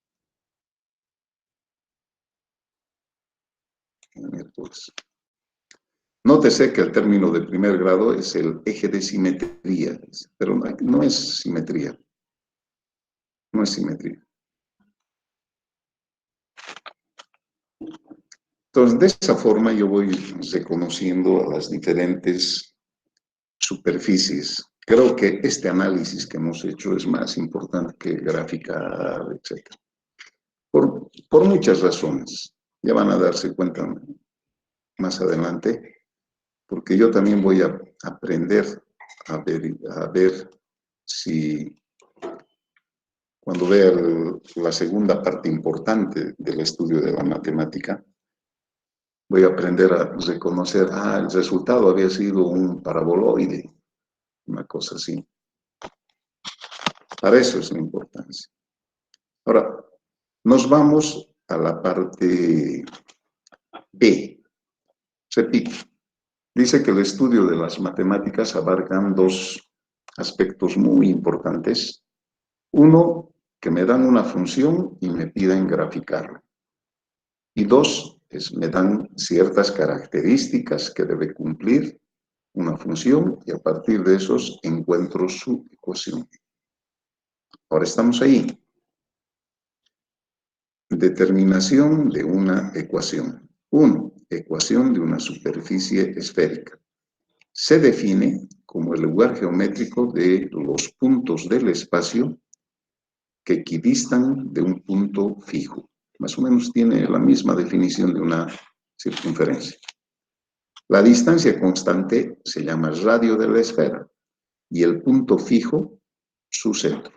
Pues, nótese que el término de primer grado es el eje de simetría, pero no es simetría. No es simetría. Entonces, de esa forma yo voy reconociendo a las diferentes superficies. Creo que este análisis que hemos hecho es más importante que gráfica, etc. Por muchas razones. Ya van a darse cuenta más adelante, porque yo también voy a aprender a ver si cuando vea la segunda parte importante del estudio de la matemática, voy a aprender a reconocer, el resultado había sido un paraboloide, una cosa así. Para eso es la importancia. Ahora, nos vamos a la parte B. Repito, dice que el estudio de las matemáticas abarcan dos aspectos muy importantes. Uno, que me dan una función y me piden graficarla. Y dos, me dan ciertas características que debe cumplir una función y a partir de esos encuentro su ecuación. Ahora estamos ahí. Determinación de una ecuación. 1. Ecuación de una superficie esférica. Se define como el lugar geométrico de los puntos del espacio que equidistan de un punto fijo. Más o menos tiene la misma definición de una circunferencia. La distancia constante se llama radio de la esfera y el punto fijo su centro.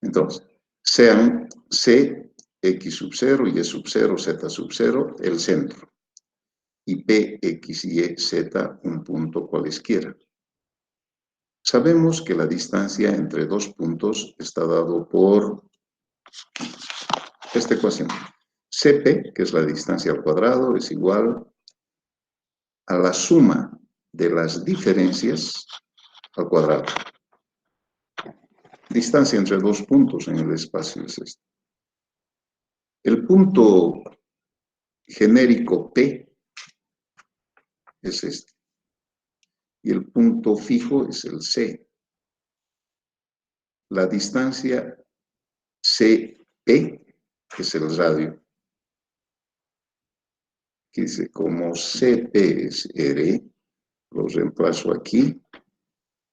Entonces, sean C, X sub 0, Y sub 0, Z sub 0, el centro. Y P, X, Y, Z, un punto cualesquiera. Sabemos que la distancia entre dos puntos está dado por esta ecuación. Cp, que es la distancia al cuadrado, es igual a la suma de las diferencias al cuadrado. Distancia entre dos puntos en el espacio es esta. El punto genérico P es este. Y el punto fijo es el C. La distancia CP es el radio. Que dice, como CP es R, lo reemplazo aquí.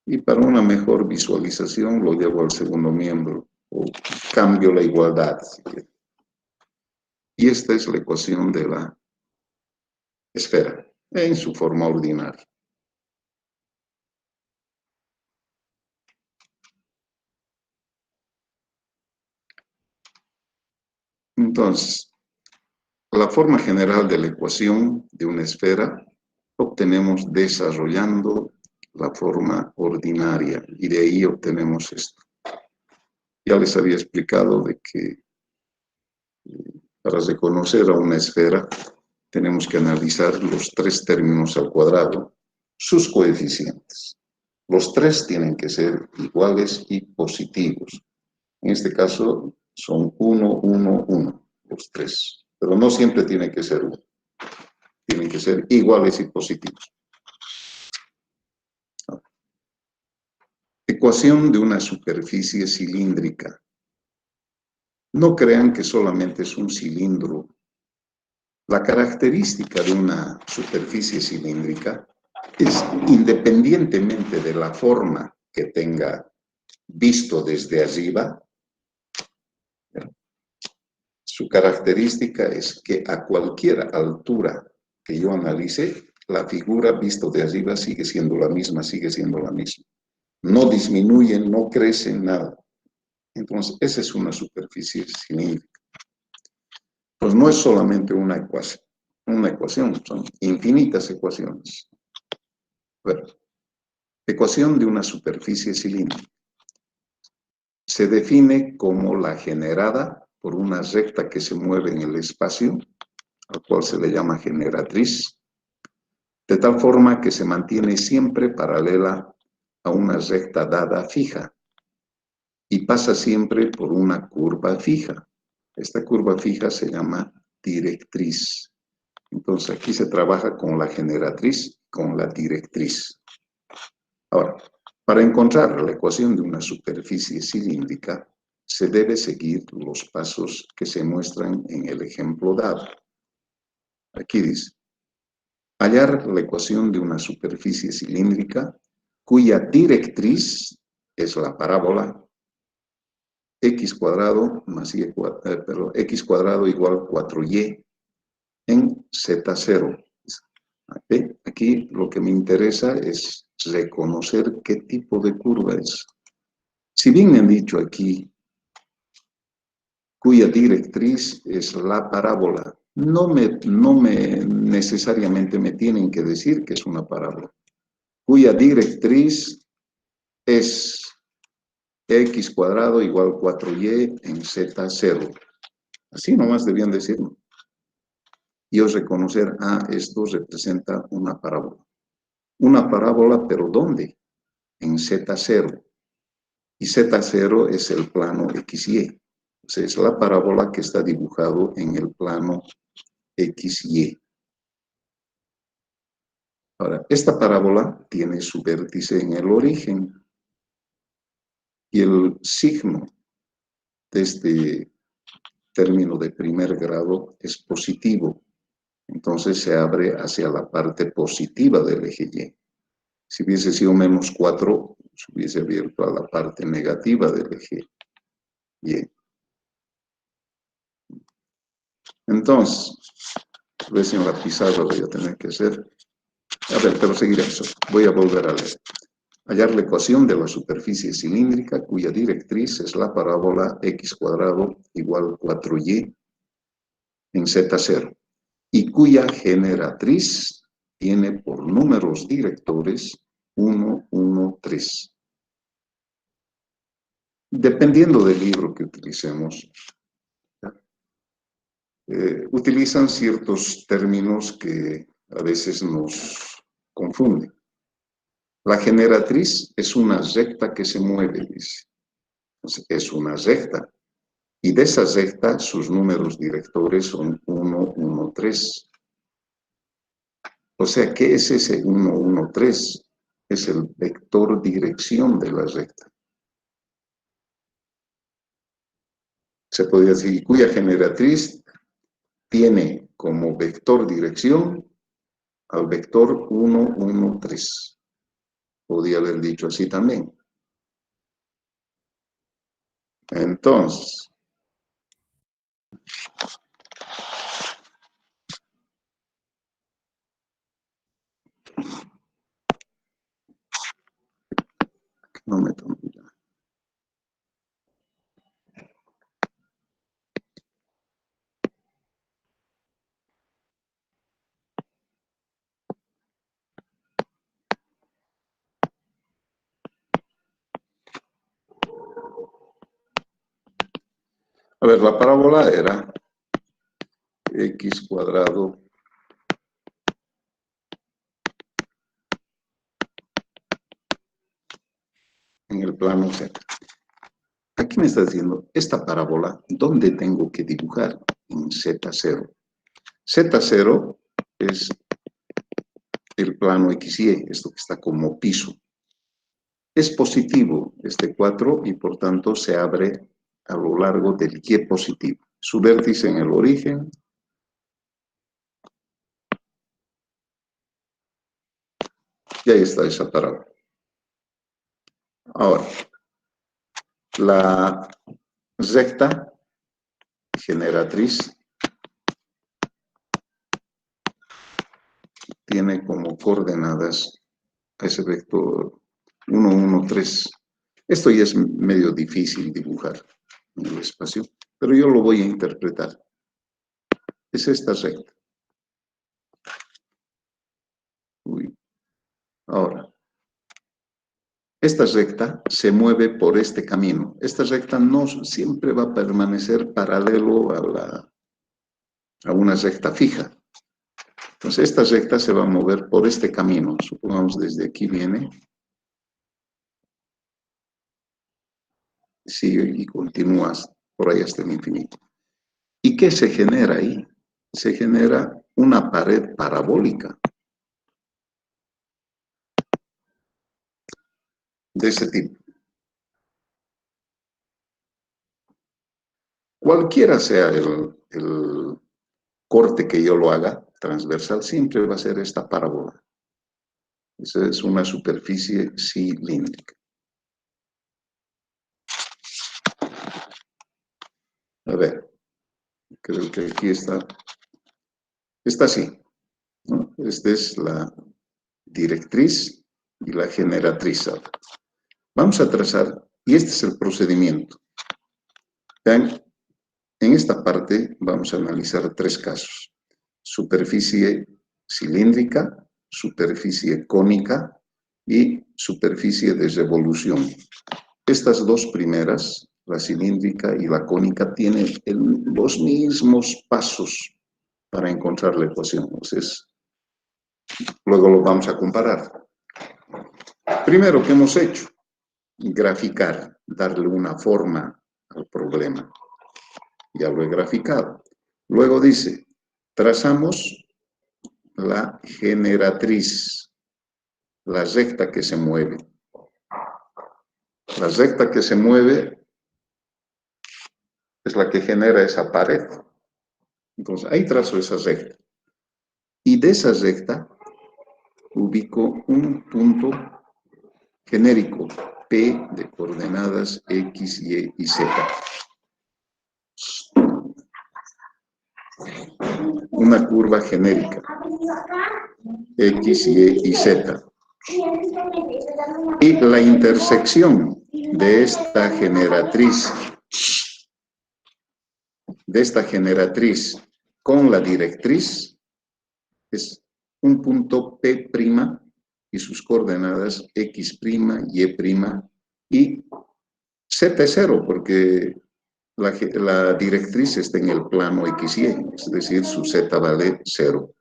Y para una mejor visualización lo llevo al segundo miembro. O cambio la igualdad. Y esta es la ecuación de la esfera en su forma ordinaria. Entonces, la forma general de la ecuación de una esfera obtenemos desarrollando la forma ordinaria y de ahí obtenemos esto. Ya les había explicado de que para reconocer a una esfera tenemos que analizar los tres términos al cuadrado, sus coeficientes. Los tres tienen que ser iguales y positivos. En este caso son 1, 1, 1, los tres. Pero no siempre tiene que ser 1. Tienen que ser iguales y positivos. Ecuación de una superficie cilíndrica. No crean que solamente es un cilindro. La característica de una superficie cilíndrica es, independientemente de la forma que tenga visto desde arriba, su característica es que a cualquier altura que yo analice, la figura visto de arriba sigue siendo la misma, sigue siendo la misma. No disminuye, no crece, nada. Entonces, esa es una superficie cilíndrica. Pues no es solamente una ecuación, son infinitas ecuaciones. Bueno, ecuación de una superficie cilíndrica. Se define como la generada por una recta que se mueve en el espacio, al cual se le llama generatriz, de tal forma que se mantiene siempre paralela a una recta dada fija y pasa siempre por una curva fija. Esta curva fija se llama directriz. Entonces aquí se trabaja con la generatriz, con la directriz. Ahora, para encontrar la ecuación de una superficie cilíndrica, se debe seguir los pasos que se muestran en el ejemplo dado. Aquí dice, hallar la ecuación de una superficie cilíndrica cuya directriz es la parábola x cuadrado más x cuadrado igual 4y en z0. Aquí lo que me interesa es reconocer qué tipo de curva es. Si bien me han dicho aquí cuya directriz es la parábola, no me necesariamente me tienen que decir que es una parábola. Cuya directriz es x cuadrado igual 4y en z0. Así nomás debían decirlo. Yo reconocer, esto representa una parábola. Una parábola, pero ¿dónde? En z0. Y z0 es el plano XY. O sea, es la parábola que está dibujado en el plano XY. Ahora, esta parábola tiene su vértice en el origen. Y el signo de este término de primer grado es positivo. Entonces se abre hacia la parte positiva del eje Y. Si hubiese sido menos 4, se hubiese abierto a la parte negativa del eje Y. Entonces, a ver si en la pizarra voy a tener que hacer. A ver, pero seguiré eso. Voy a volver a leer. Hallar la ecuación de la superficie cilíndrica cuya directriz es la parábola x cuadrado igual 4y en z0 y cuya generatriz tiene por números directores 1, 1, 3. Dependiendo del libro que utilicemos, utilizan ciertos términos que a veces nos confunden. La generatriz es una recta que se mueve, dice. Entonces, es una recta. Y de esa recta, sus números directores son 1, 1, 3. O sea, ¿qué es ese 1, 1, 3? Es el vector dirección de la recta. Se podría decir, cuya generatriz tiene como vector dirección al vector 1, 1, 3. Podría haber dicho así también. Entonces, no me tomo ya. A ver, la parábola era x cuadrado en el plano Z. Aquí me está diciendo, esta parábola, ¿dónde tengo que dibujar? En Z0. Z0 es el plano XY, esto que está como piso. Es positivo este 4 y por tanto se abre a lo largo del Y positivo. Su vértice en el origen. Y ahí está esa parábola. Ahora, la recta generatriz tiene como coordenadas ese vector 1, 1, 3. Esto ya es medio difícil dibujar en el espacio, pero yo lo voy a interpretar. Es esta recta. Ahora, esta recta se mueve por este camino. Esta recta no siempre va a permanecer paralelo a una recta fija. Entonces, esta recta se va a mover por este camino. Supongamos desde aquí viene. Sigue y continúa por ahí hasta el infinito. ¿Y qué se genera ahí? Se genera una pared parabólica de ese tipo. Cualquiera sea el corte que yo lo haga, transversal siempre va a ser esta parábola. Esa es una superficie cilíndrica. A ver, creo que aquí está así, ¿no? Esta es la directriz y la generatriz. Vamos a trazar, y este es el procedimiento. Vean, en esta parte vamos a analizar 3 casos. Superficie cilíndrica, superficie cónica y superficie de revolución. Estas 2 primeras, la cilíndrica y la cónica, tienen los mismos pasos para encontrar la ecuación. Entonces, luego lo vamos a comparar. Primero, ¿qué hemos hecho? Graficar, darle una forma al problema. Ya lo he graficado. Luego dice, trazamos la generatriz, la recta que se mueve. La recta que se mueve es la que genera esa pared. Entonces, ahí trazo esa recta. Y de esa recta ubico un punto genérico, P de coordenadas X, Y y Z. Una curva genérica, X, Y y Z. Y la intersección de esta generatriz con la directriz es un punto P' y sus coordenadas X', Y' y Z es 0 porque la directriz está en el plano XY, es decir, su Z vale 0.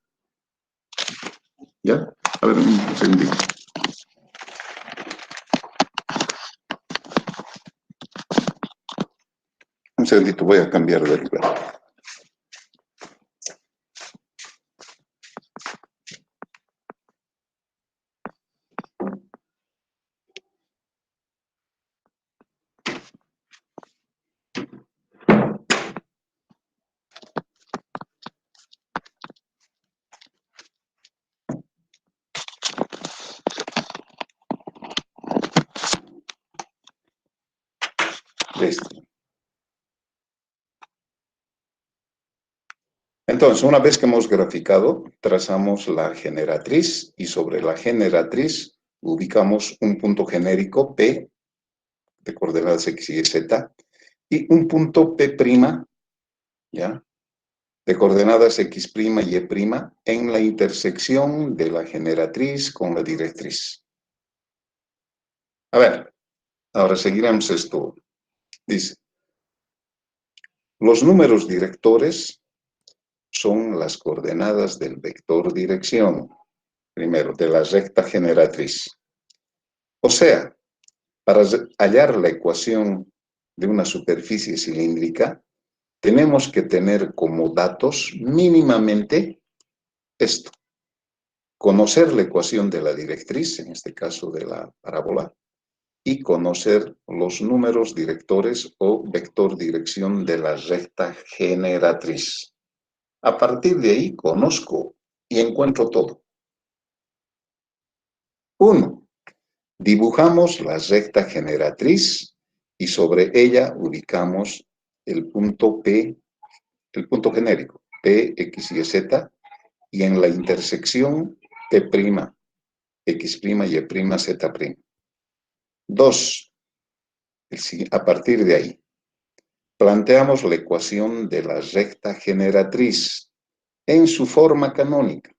¿Ya? A ver, un segundito. Un segundito, voy a cambiar de lugar. Listo. Entonces, una vez que hemos graficado, trazamos la generatriz y sobre la generatriz ubicamos un punto genérico P de coordenadas X, Y, Z y un punto P', ¿ya? De coordenadas X', Y', en la intersección de la generatriz con la directriz. A ver, ahora seguiremos esto. Dice, los números directores son las coordenadas del vector dirección, primero, de la recta generatriz. O sea, para hallar la ecuación de una superficie cilíndrica, tenemos que tener como datos mínimamente esto. Conocer la ecuación de la directriz, en este caso de la parábola, y conocer los números directores o vector dirección de la recta generatriz. A partir de ahí conozco y encuentro todo. 1. Dibujamos la recta generatriz y sobre ella ubicamos el punto P, el punto genérico, P, X, Y, Z, y en la intersección P', X', Y', Z'. 2. A partir de ahí, planteamos la ecuación de la recta generatriz en su forma canónica.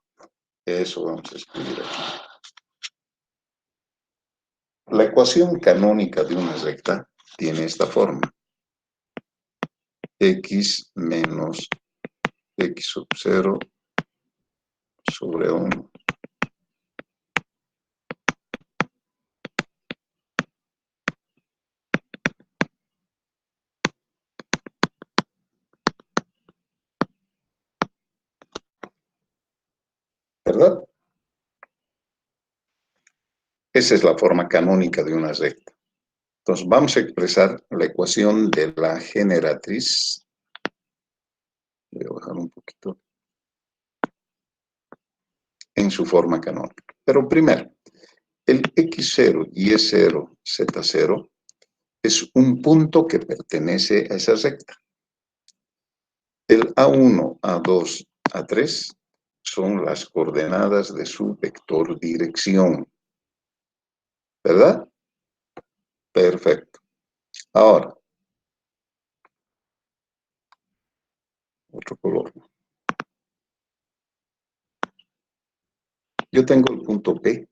Eso vamos a escribir aquí. La ecuación canónica de una recta tiene esta forma. X menos X sub 0 sobre 1. ¿Verdad? Esa es la forma canónica de una recta. Entonces vamos a expresar la ecuación de la generatriz. Voy a bajar un poquito. en su forma canónica. Pero primero, el X0, Y0, Z0 es un punto que pertenece a esa recta. El A1, A2, A3 son las coordenadas de su vector dirección. ¿Verdad? Perfecto. Ahora, otro color. Yo tengo el punto P.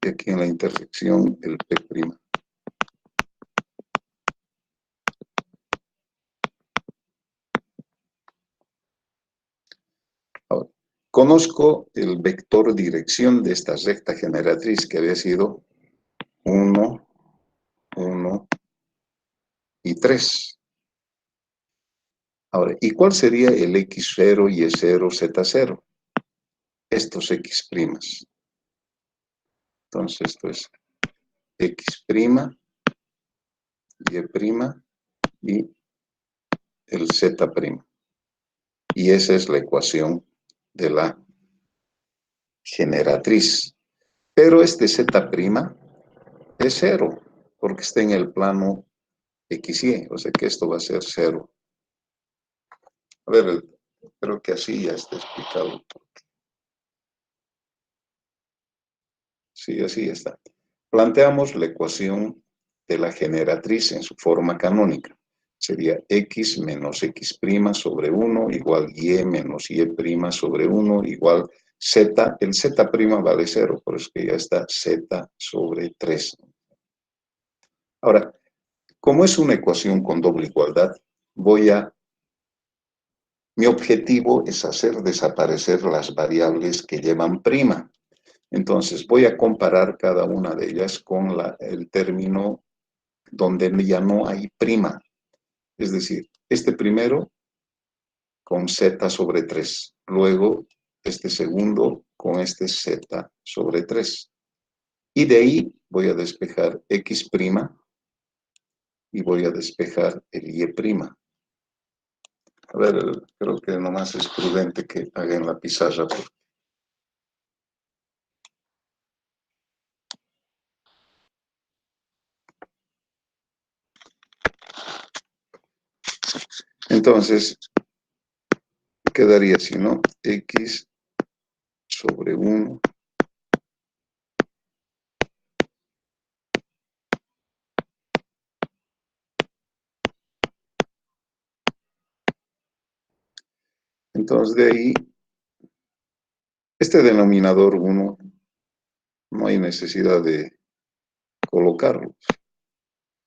Y aquí en la intersección el P'. Ahora, conozco el vector dirección de esta recta generatriz que había sido 1, 1 y 3. Ahora, ¿y cuál sería el X0, Y0, Z0? Estos X'. Entonces, esto es X', Y' y el Z'. Y esa es la ecuación de la generatriz. Pero este Z' es 0, porque está en el plano XY, o sea que esto va a ser 0. A ver, creo que así ya está explicado. Sí, así está. Planteamos la ecuación de la generatriz en su forma canónica. Sería X menos X' sobre 1 igual Y menos Y' sobre 1 igual Z. El Z' vale 0, por eso que ya está Z sobre 3. Ahora, como es una ecuación con doble igualdad, mi objetivo es hacer desaparecer las variables que llevan prima. Entonces voy a comparar cada una de ellas con el término donde ya no hay prima. Es decir, este primero con Z sobre 3. Luego este segundo con este Z sobre 3. Y de ahí voy a despejar X' y voy a despejar el Y'. A ver, creo que nomás es prudente que haga en la pizarra. Entonces, quedaría así, ¿no? X sobre 1 entonces de ahí, este denominador 1 no hay necesidad de colocarlo.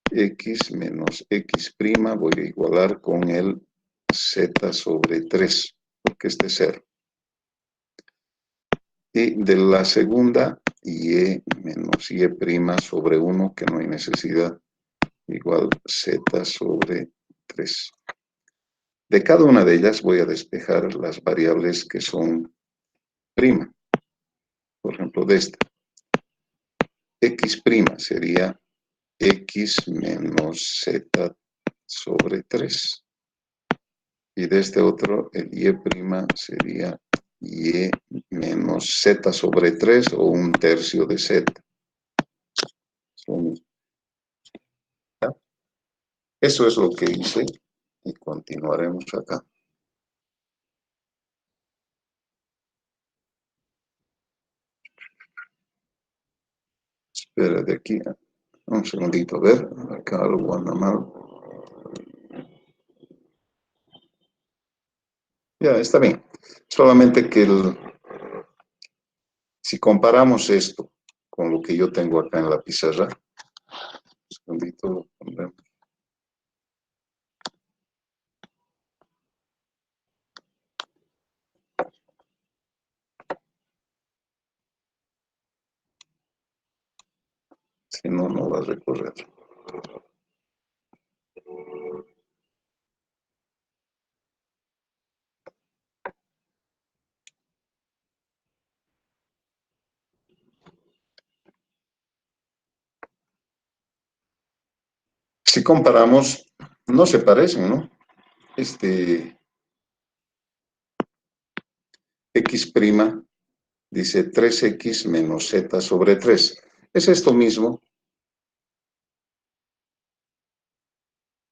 X menos X' voy a igualar con el Z sobre 3, porque este es 0. Y de la segunda, Y menos Y' sobre 1, que no hay necesidad, igual Z sobre 3. De cada una de ellas voy a despejar las variables que son prima. Por ejemplo, de esta. X' sería X menos Z sobre 3. Y de este otro, el Y' sería Y menos Z sobre 3 o 1/3 de Z. Eso es lo que hice y continuaremos acá. Espera de aquí un segundito, a ver, acá algo anda mal. Ya, está bien. Solamente que si comparamos esto con lo que yo tengo acá en la pizarra, un segundito lo pondremos. Si no, no va a recorrer. Si comparamos, no se parecen, ¿no? x', dice 3x menos z sobre 3. Es esto mismo,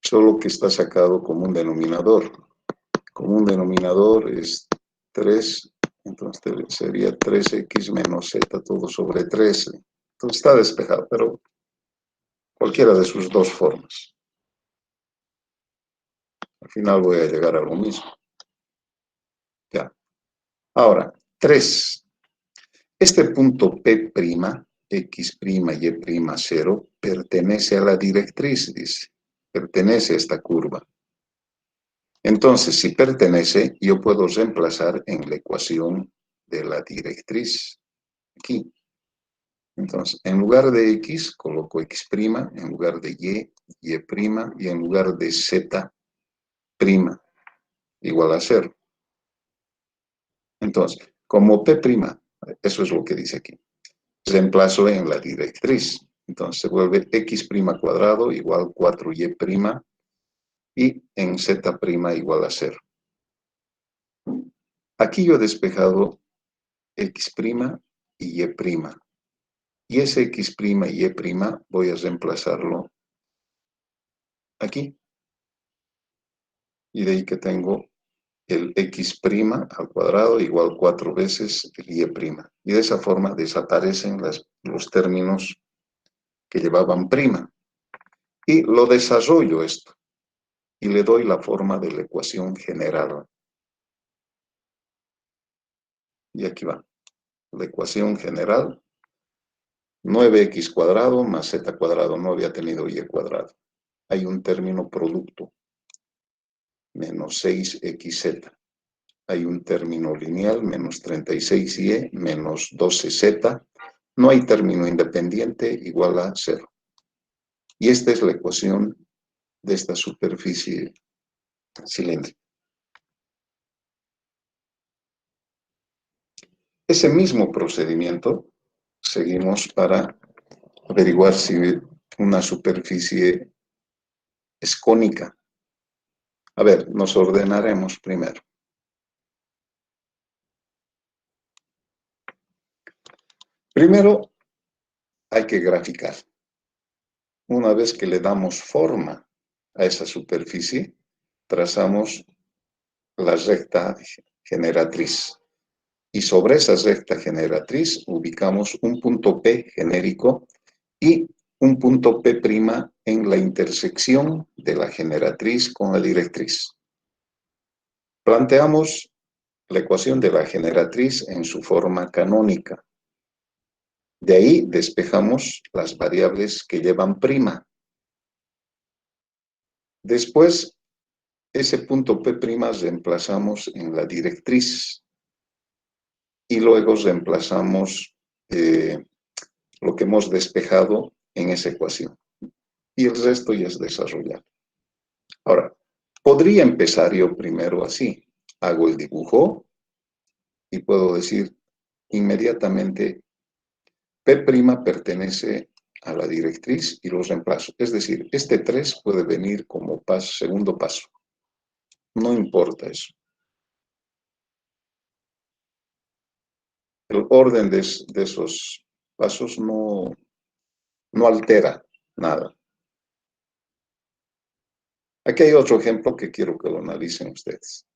solo que está sacado como un denominador. Como un denominador es 3, entonces sería 3x menos z todo sobre 13. Entonces está despejado, pero cualquiera de sus dos formas. Al final voy a llegar a lo mismo. Ya. Ahora, 3. Este punto P', X', Y', 0, pertenece a la directriz, dice. Pertenece a esta curva. Entonces, si pertenece, yo puedo reemplazar en la ecuación de la directriz. Aquí. Entonces, en lugar de X, coloco X', en lugar de Y, Y', y en lugar de Z', igual a 0. Entonces, como P', eso es lo que dice aquí, reemplazo en la directriz. Entonces se vuelve x' cuadrado igual 4y' y en z' igual a 0. Aquí yo he despejado x' y y'. Y ese x' y y' voy a reemplazarlo aquí. Y de ahí que tengo el x' al cuadrado igual 4 veces el y'. Y de esa forma desaparecen los términos que llevaban prima. Y lo desarrollo esto. Y le doy la forma de la ecuación general. Y aquí va. La ecuación general, 9x cuadrado más z cuadrado, no había tenido y cuadrado. Hay un término producto, menos 6xz. Hay un término lineal, menos 36y, menos 12z. No hay término independiente igual a 0. Y esta es la ecuación de esta superficie cilíndrica. Ese mismo procedimiento seguimos para averiguar si una superficie es cónica. A ver, nos ordenaremos primero. Primero hay que graficar. Una vez que le damos forma a esa superficie, trazamos la recta generatriz. Y sobre esa recta generatriz ubicamos un punto P genérico y un punto P' en la intersección de la generatriz con la directriz. Planteamos la ecuación de la generatriz en su forma canónica. De ahí despejamos las variables que llevan prima. Después, ese punto P' reemplazamos en la directriz. Y luego reemplazamos lo que hemos despejado en esa ecuación. Y el resto ya es desarrollado. Ahora, podría empezar yo primero así. Hago el dibujo y puedo decir inmediatamente P' pertenece a la directriz y los reemplazo. Es decir, este 3 puede venir como segundo paso. No importa eso. El orden de esos pasos no altera nada. Aquí hay otro ejemplo que quiero que lo analicen ustedes.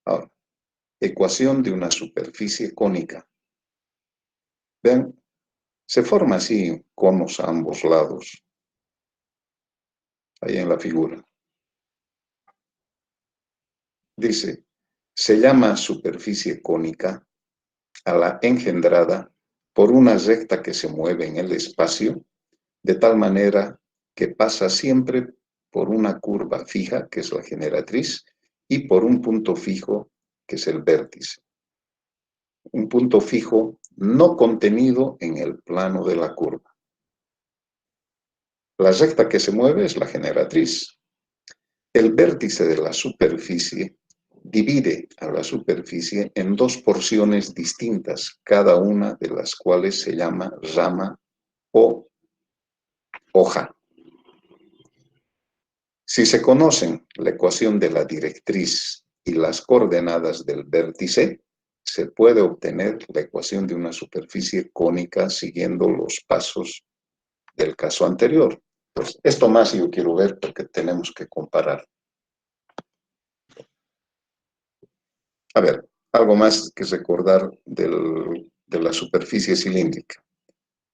Ahora, ecuación de una superficie cónica. Vean, se forma así conos a ambos lados. Ahí en la figura. Dice, se llama superficie cónica a la engendrada por una recta que se mueve en el espacio, de tal manera que pasa siempre por una curva fija, que es la generatriz, y por un punto fijo, que es el vértice. Un punto fijo no contenido en el plano de la curva. La recta que se mueve es la generatriz. El vértice de la superficie divide a la superficie en dos porciones distintas, cada una de las cuales se llama rama o hoja. Si se conocen la ecuación de la directriz y las coordenadas del vértice, se puede obtener la ecuación de una superficie cónica siguiendo los pasos del caso anterior. Pues esto más yo quiero ver porque tenemos que comparar. A ver, algo más que recordar de la superficie cilíndrica.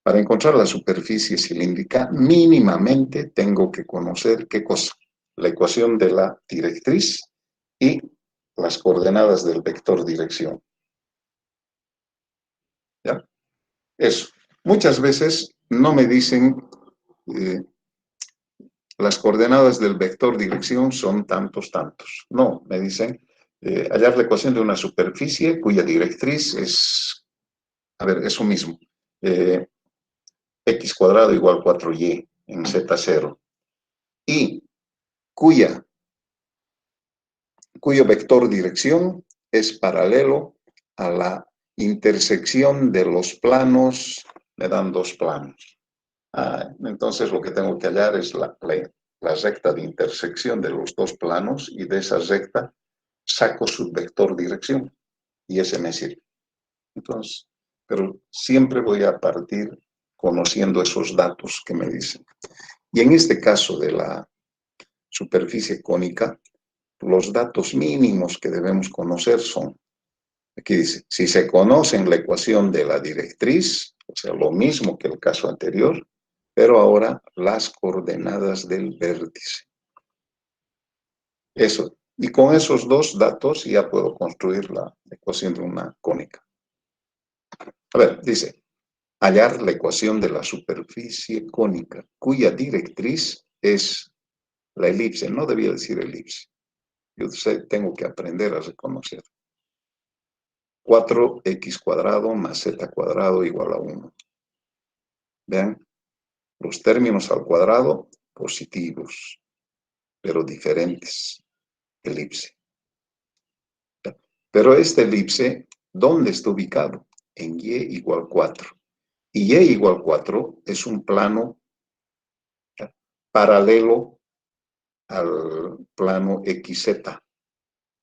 Para encontrar la superficie cilíndrica, mínimamente tengo que conocer ¿qué cosa? La ecuación de la directriz y las coordenadas del vector dirección. ¿Ya? Eso. Muchas veces no me dicen las coordenadas del vector dirección son tantos. No, me dicen hallar la ecuación de una superficie cuya directriz es, a ver, eso mismo. X cuadrado igual 4y en Z0. Y cuyo vector dirección es paralelo a la intersección de los planos, me dan dos planos. Entonces lo que tengo que hallar es la recta de intersección de los dos planos y de esa recta saco su vector dirección y ese me sirve. Entonces, pero siempre voy a partir conociendo esos datos que me dicen. Y en este caso de la superficie cónica, los datos mínimos que debemos conocer son, aquí dice, si se conocen la ecuación de la directriz, o sea, lo mismo que el caso anterior, pero ahora las coordenadas del vértice. Eso. Y con esos dos datos ya puedo construir la ecuación de una cónica. A ver, dice, hallar la ecuación de la superficie cónica, cuya directriz es la elipse. No debía decir elipse. Yo tengo que aprender a reconocer. 4x cuadrado más z cuadrado igual a 1. Vean, los términos al cuadrado positivos, pero diferentes. Elipse. Pero esta elipse, ¿dónde está ubicado? En y igual 4. Y y igual 4 es un plano paralelo al plano XZ.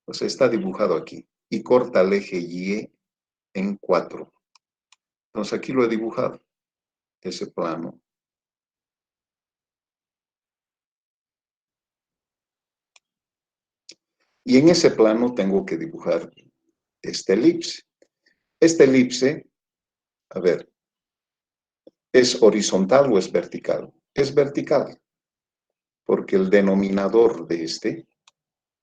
O sea, está dibujado aquí. Y corta el eje Y en 4. Entonces aquí lo he dibujado, ese plano. Y en ese plano tengo que dibujar esta elipse. Esta elipse, a ver, ¿es horizontal o es vertical? Es vertical, porque el denominador de este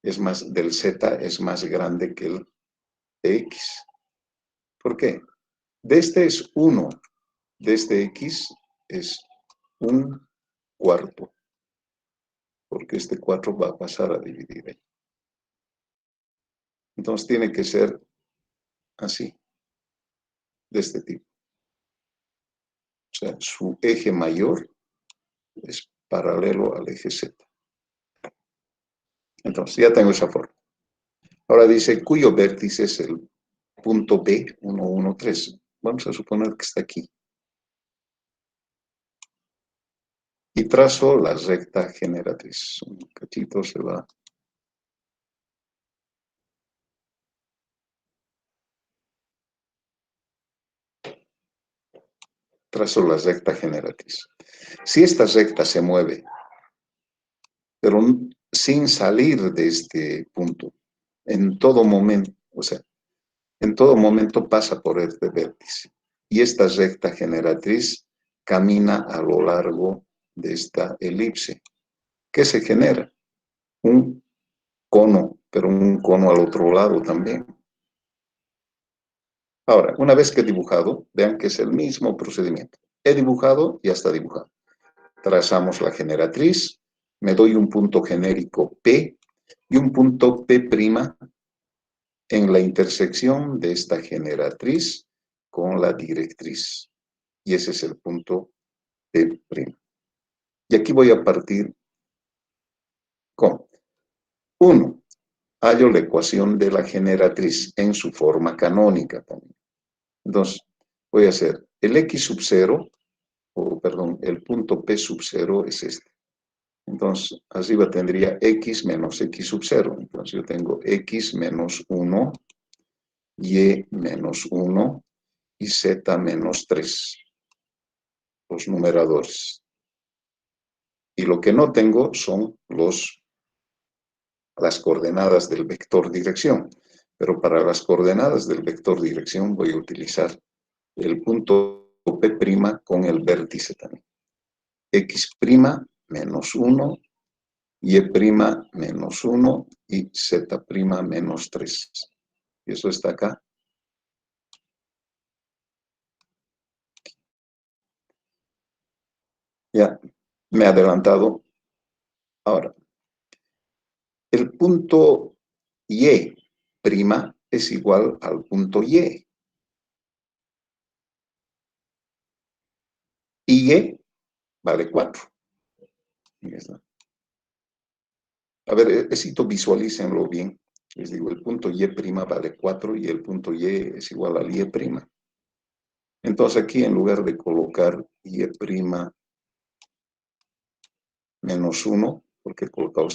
del Z es más grande que el de X. ¿Por qué? De este es 1, de este X es 1/4, porque este 4 va a pasar a dividir ahí. Entonces tiene que ser así, de este tipo. O sea, su eje mayor es paralelo al eje Z. Entonces ya tengo esa forma. Ahora dice, cuyo vértice es el punto B113. Vamos a suponer que está aquí. Y trazo la recta generatriz. Un cachito se va. Trazo la recta generatriz. Si esta recta se mueve, pero sin salir de este punto, en todo momento, o sea, en todo momento pasa por este vértice. Y esta recta generatriz camina a lo largo de esta elipse. ¿Qué se genera? Un cono, pero un cono al otro lado también. Ahora, una vez que he dibujado, vean que es el mismo procedimiento. He dibujado, ya está dibujado. Trazamos la generatriz, me doy un punto genérico P y un punto P' en la intersección de esta generatriz con la directriz. Y ese es el punto P'. Y aquí voy a partir con 1. Hallo la ecuación de la generatriz en su forma canónica también. Entonces, voy a hacer el X sub 0, o perdón, el punto P sub 0 es este. Entonces, arriba tendría x menos x sub 0. Entonces, yo tengo x menos 1, y menos 1 y z menos 3. Los numeradores. Y lo que no tengo son las coordenadas del vector dirección. Pero para las coordenadas del vector dirección voy a utilizar el punto P' con el vértice también. X' menos 1, Y' menos 1 y Z' menos 3. Y eso está acá. Ya, me he adelantado. Ahora, el punto Y' es igual al punto Y. Y vale 4. A ver, necesito visualícenlo bien. Les digo, el punto Y' vale 4 y el punto Y es igual al Y'. Entonces aquí en lugar de colocar Y' menos 1, porque he colocado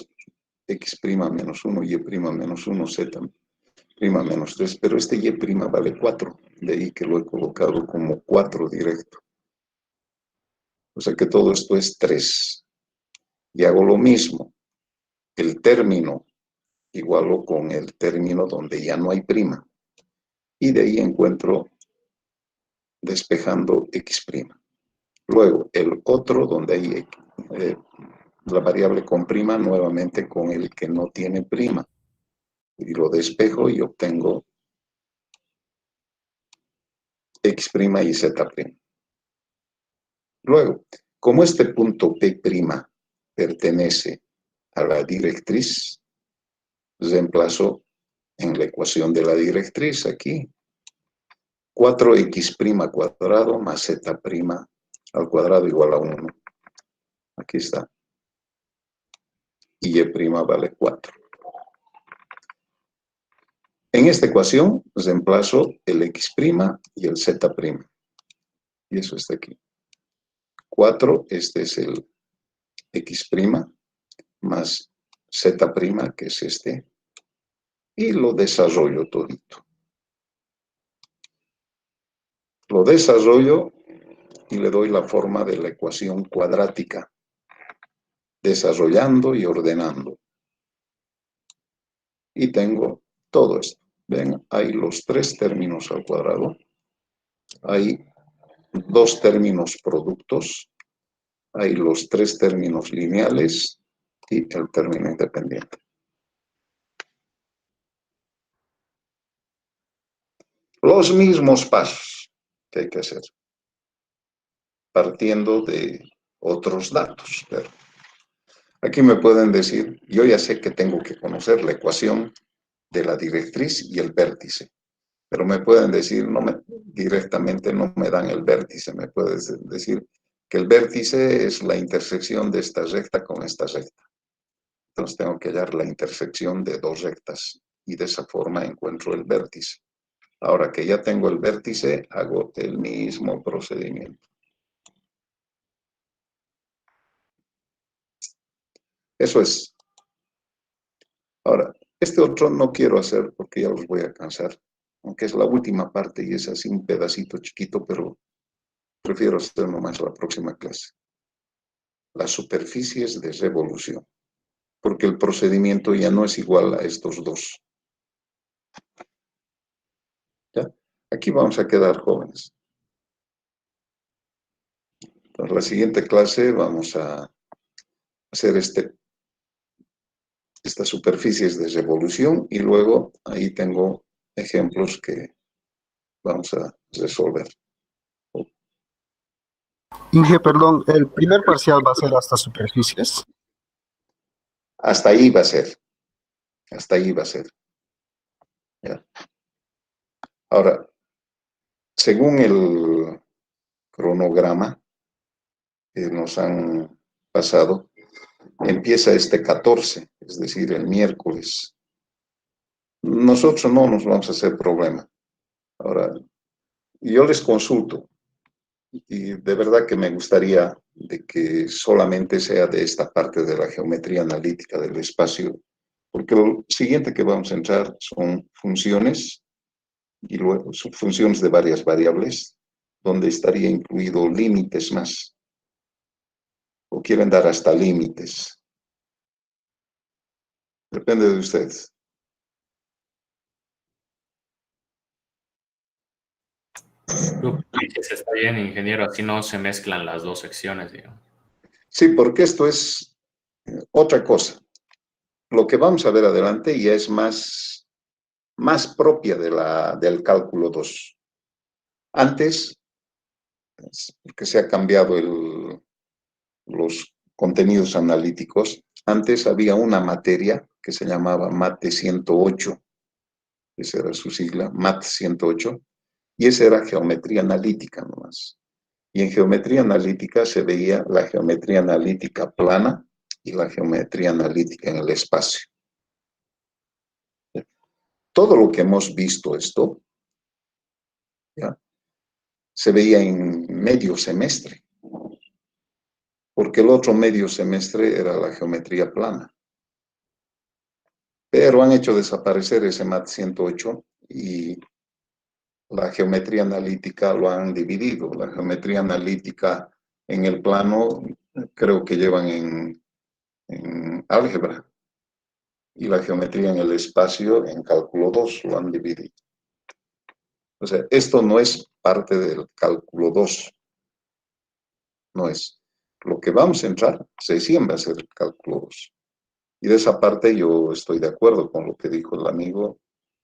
X' menos 1, Y' menos 1, Z' menos 3, pero este Y' vale 4, de ahí que lo he colocado como 4 directo. O sea que todo esto es 3. Y hago lo mismo. El término igualo con el término donde ya no hay prima. Y de ahí encuentro despejando X'. Luego, el otro donde hay la variable con prima, nuevamente con el que no tiene prima. Y lo despejo y obtengo X' y Z'. Luego, como este punto P' pertenece a la directriz, reemplazo en la ecuación de la directriz aquí 4x' cuadrado más z' al cuadrado igual a 1. Aquí está. Y y' vale 4. En esta ecuación reemplazo el x' y el z'. Y eso está aquí. 4, este es el x' más z', que es este. Y lo desarrollo todito. Lo desarrollo y le doy la forma de la ecuación cuadrática, desarrollando y ordenando. Y tengo todo esto. Ven, hay los 3 términos al cuadrado. Hay 2 términos productos. Hay los 3 términos lineales y el término independiente. Los mismos pasos que hay que hacer, partiendo de otros datos. Pero aquí me pueden decir, yo ya sé que tengo que conocer la ecuación de la directriz y el vértice, pero me pueden decir, directamente no me dan el vértice, me pueden decir que el vértice es la intersección de esta recta con esta recta. Entonces tengo que hallar la intersección de 2 rectas y de esa forma encuentro el vértice. Ahora que ya tengo el vértice, hago el mismo procedimiento. Eso es. Ahora, este otro no quiero hacer porque ya los voy a cansar, aunque es la última parte y es así un pedacito chiquito, pero prefiero hacer nomás la próxima clase. Las superficies de revolución, porque el procedimiento ya no es igual a estos dos. ¿Ya? Aquí vamos a quedar jóvenes. En la siguiente clase vamos a hacer estas superficies de revolución y luego ahí tengo ejemplos que vamos a resolver. Inge, perdón, ¿el primer parcial va a ser hasta superficies? Hasta ahí va a ser. Hasta ahí va a ser. ¿Ya? Ahora, según el cronograma que nos han pasado, empieza este 14, es decir, el miércoles. Nosotros no nos vamos a hacer problema. Ahora, yo les consulto. Y de verdad que me gustaría de que solamente sea de esta parte de la geometría analítica del espacio, porque lo siguiente que vamos a entrar son funciones y luego subfunciones de varias variables, donde estaría incluido límites más, o quieren dar hasta límites. Depende de ustedes. Tú dices, está bien, ingeniero, así no se mezclan las dos secciones, digamos. Sí, porque esto es otra cosa. Lo que vamos a ver adelante ya es más propia del cálculo 2. Antes, porque se ha cambiado los contenidos analíticos, antes había una materia que se llamaba MAT 108, esa era su sigla, MAT 108, y esa era geometría analítica nomás. Y en geometría analítica se veía la geometría analítica plana y la geometría analítica en el espacio. Todo lo que hemos visto esto, ¿ya?, se veía en medio semestre, porque el otro medio semestre era la geometría plana. Pero han hecho desaparecer ese MAT 108 y la geometría analítica lo han dividido. La geometría analítica en el plano creo que llevan en álgebra, y la geometría en el espacio en cálculo 2 lo han dividido. O sea, esto no es parte del cálculo 2, no es. Lo que vamos a entrar, recién va a ser el cálculo 2. Y de esa parte yo estoy de acuerdo con lo que dijo el amigo,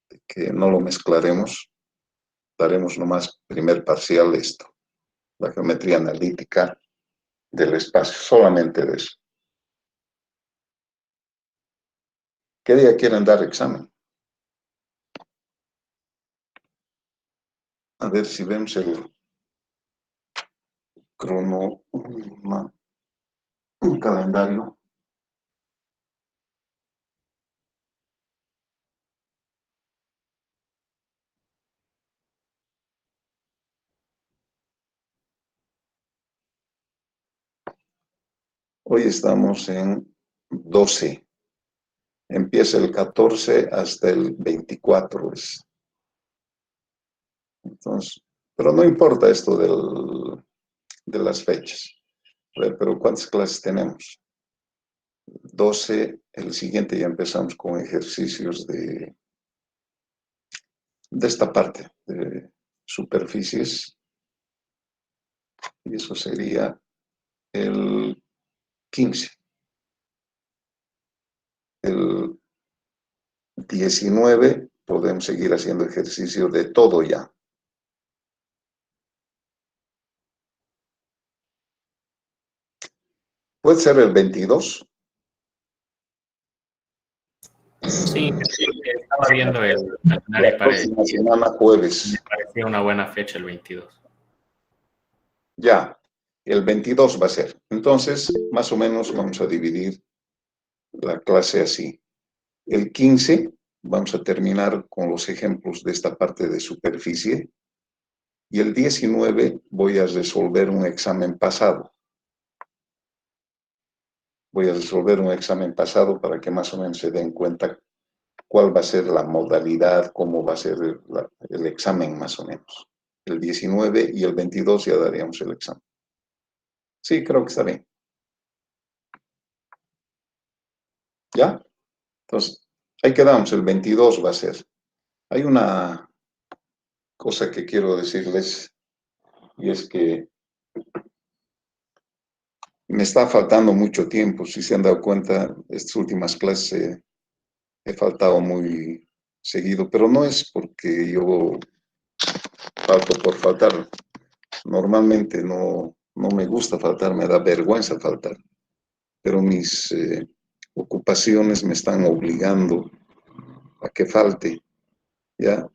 de que no lo mezclaremos, daremos nomás primer parcial esto, la geometría analítica del espacio, solamente de eso. ¿Qué día quieren dar examen? A ver si vemos el un calendario. Hoy estamos en 12. Empieza el 14 hasta el 24. Entonces, pero no importa esto de las fechas. A ver, pero ¿cuántas clases tenemos? 12. El siguiente ya empezamos con ejercicios de esta parte, de superficies. Y eso sería el 15. El 19 podemos seguir haciendo ejercicio de todo ya. Puede ser el 22. Sí, estaba viendo el calendario La próxima semana, jueves. Me parecía una buena fecha el 22. Ya, el 22 va a ser. Entonces, más o menos vamos a dividir la clase así. El 15 vamos a terminar con los ejemplos de esta parte de superficie. Y el 19 voy a resolver un examen pasado. Voy a resolver un examen pasado para que más o menos se den cuenta cuál va a ser la modalidad, cómo va a ser el examen más o menos. El 19 y el 22 ya daríamos el examen. Sí, creo que está bien. ¿Ya? Entonces, ahí quedamos, el 22 va a ser. Hay una cosa que quiero decirles, y es que me está faltando mucho tiempo. Si se han dado cuenta, estas últimas clases he faltado muy seguido, pero no es porque yo falto por faltar. Normalmente no me gusta faltar, me da vergüenza faltar, pero mis ocupaciones me están obligando a que falte. ¿Ya?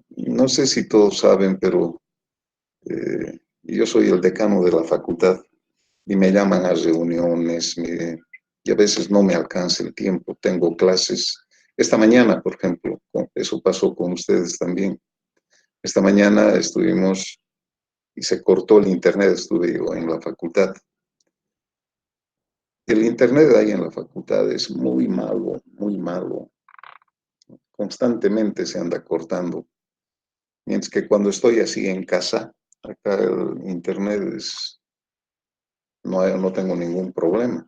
No sé si todos saben, pero yo soy el decano de la facultad y me llaman a reuniones y a veces no me alcanza el tiempo. Tengo clases. Esta mañana, por ejemplo, eso pasó con ustedes también. Esta mañana estuvimos y se cortó el internet, estuve yo en la facultad. El internet ahí en la facultad es muy malo, muy malo. Constantemente se anda cortando. Mientras que cuando estoy así en casa, acá el internet no tengo ningún problema.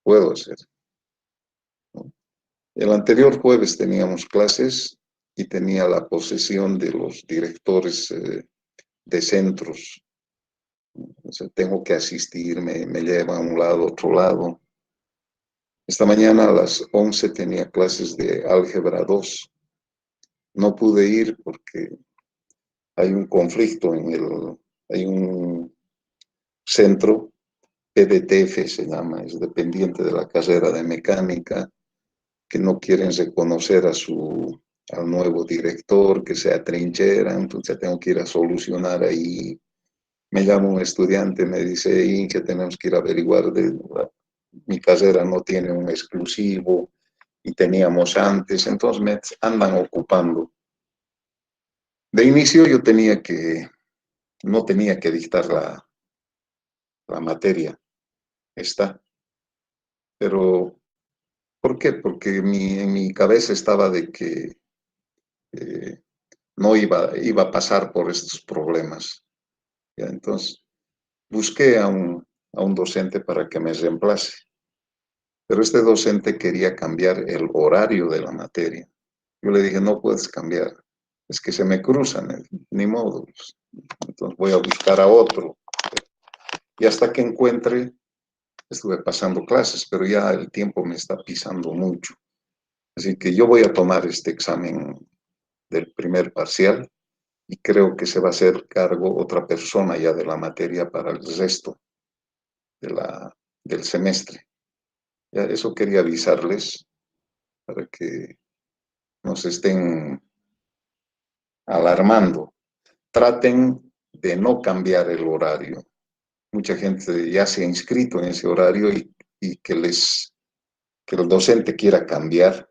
Puedo hacer. El anterior jueves teníamos clases y tenía la posesión de los directores de centros. O sea, tengo que asistir, me llevan a un lado, a otro lado. Esta mañana a las 11 tenía clases de álgebra 2. No pude ir porque hay un conflicto hay un centro, PDTF se llama, es dependiente de la carrera de mecánica, que no quieren reconocer al nuevo director, que se atrinchera, entonces tengo que ir a solucionar ahí. Me llama un estudiante, me dice, y que tenemos que ir a averiguar, mi carrera no tiene un exclusivo, y teníamos antes, entonces me andan ocupando. De inicio yo no tenía que dictar la materia, pero ¿por qué? Porque en mi cabeza estaba de que no iba a pasar por estos problemas. ¿Ya? Entonces, busqué a un docente para que me reemplace, pero este docente quería cambiar el horario de la materia. Yo le dije, no puedes cambiar, es que se me cruzan, ni modo. Entonces voy a buscar a otro. Y hasta que encuentre, estuve pasando clases, pero ya el tiempo me está pisando mucho. Así que yo voy a tomar este examen del primer parcial y creo que se va a hacer cargo otra persona ya de la materia para el resto del semestre. Ya eso quería avisarles para que no se estén alarmando. Traten de no cambiar el horario. Mucha gente ya se ha inscrito en ese horario y que el docente quiera cambiar,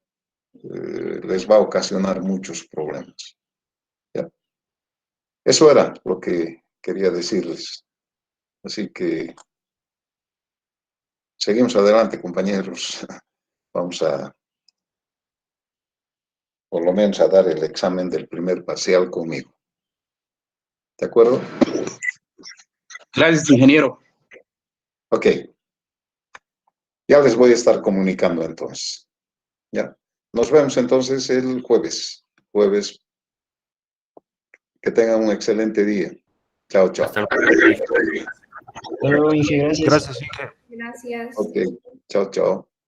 les va a ocasionar muchos problemas. ¿Ya? Eso era lo que quería decirles. Así que seguimos adelante, compañeros. Vamos por lo menos a dar el examen del primer parcial conmigo. ¿De acuerdo? Gracias, ingeniero. Ok. Ya les voy a estar comunicando entonces. Ya. Nos vemos entonces el jueves. Jueves. Que tengan un excelente día. Chao, chao. Hasta luego. Hasta luego, Inge, gracias. Gracias, Inge. Gracias. Ok. Chao, chao.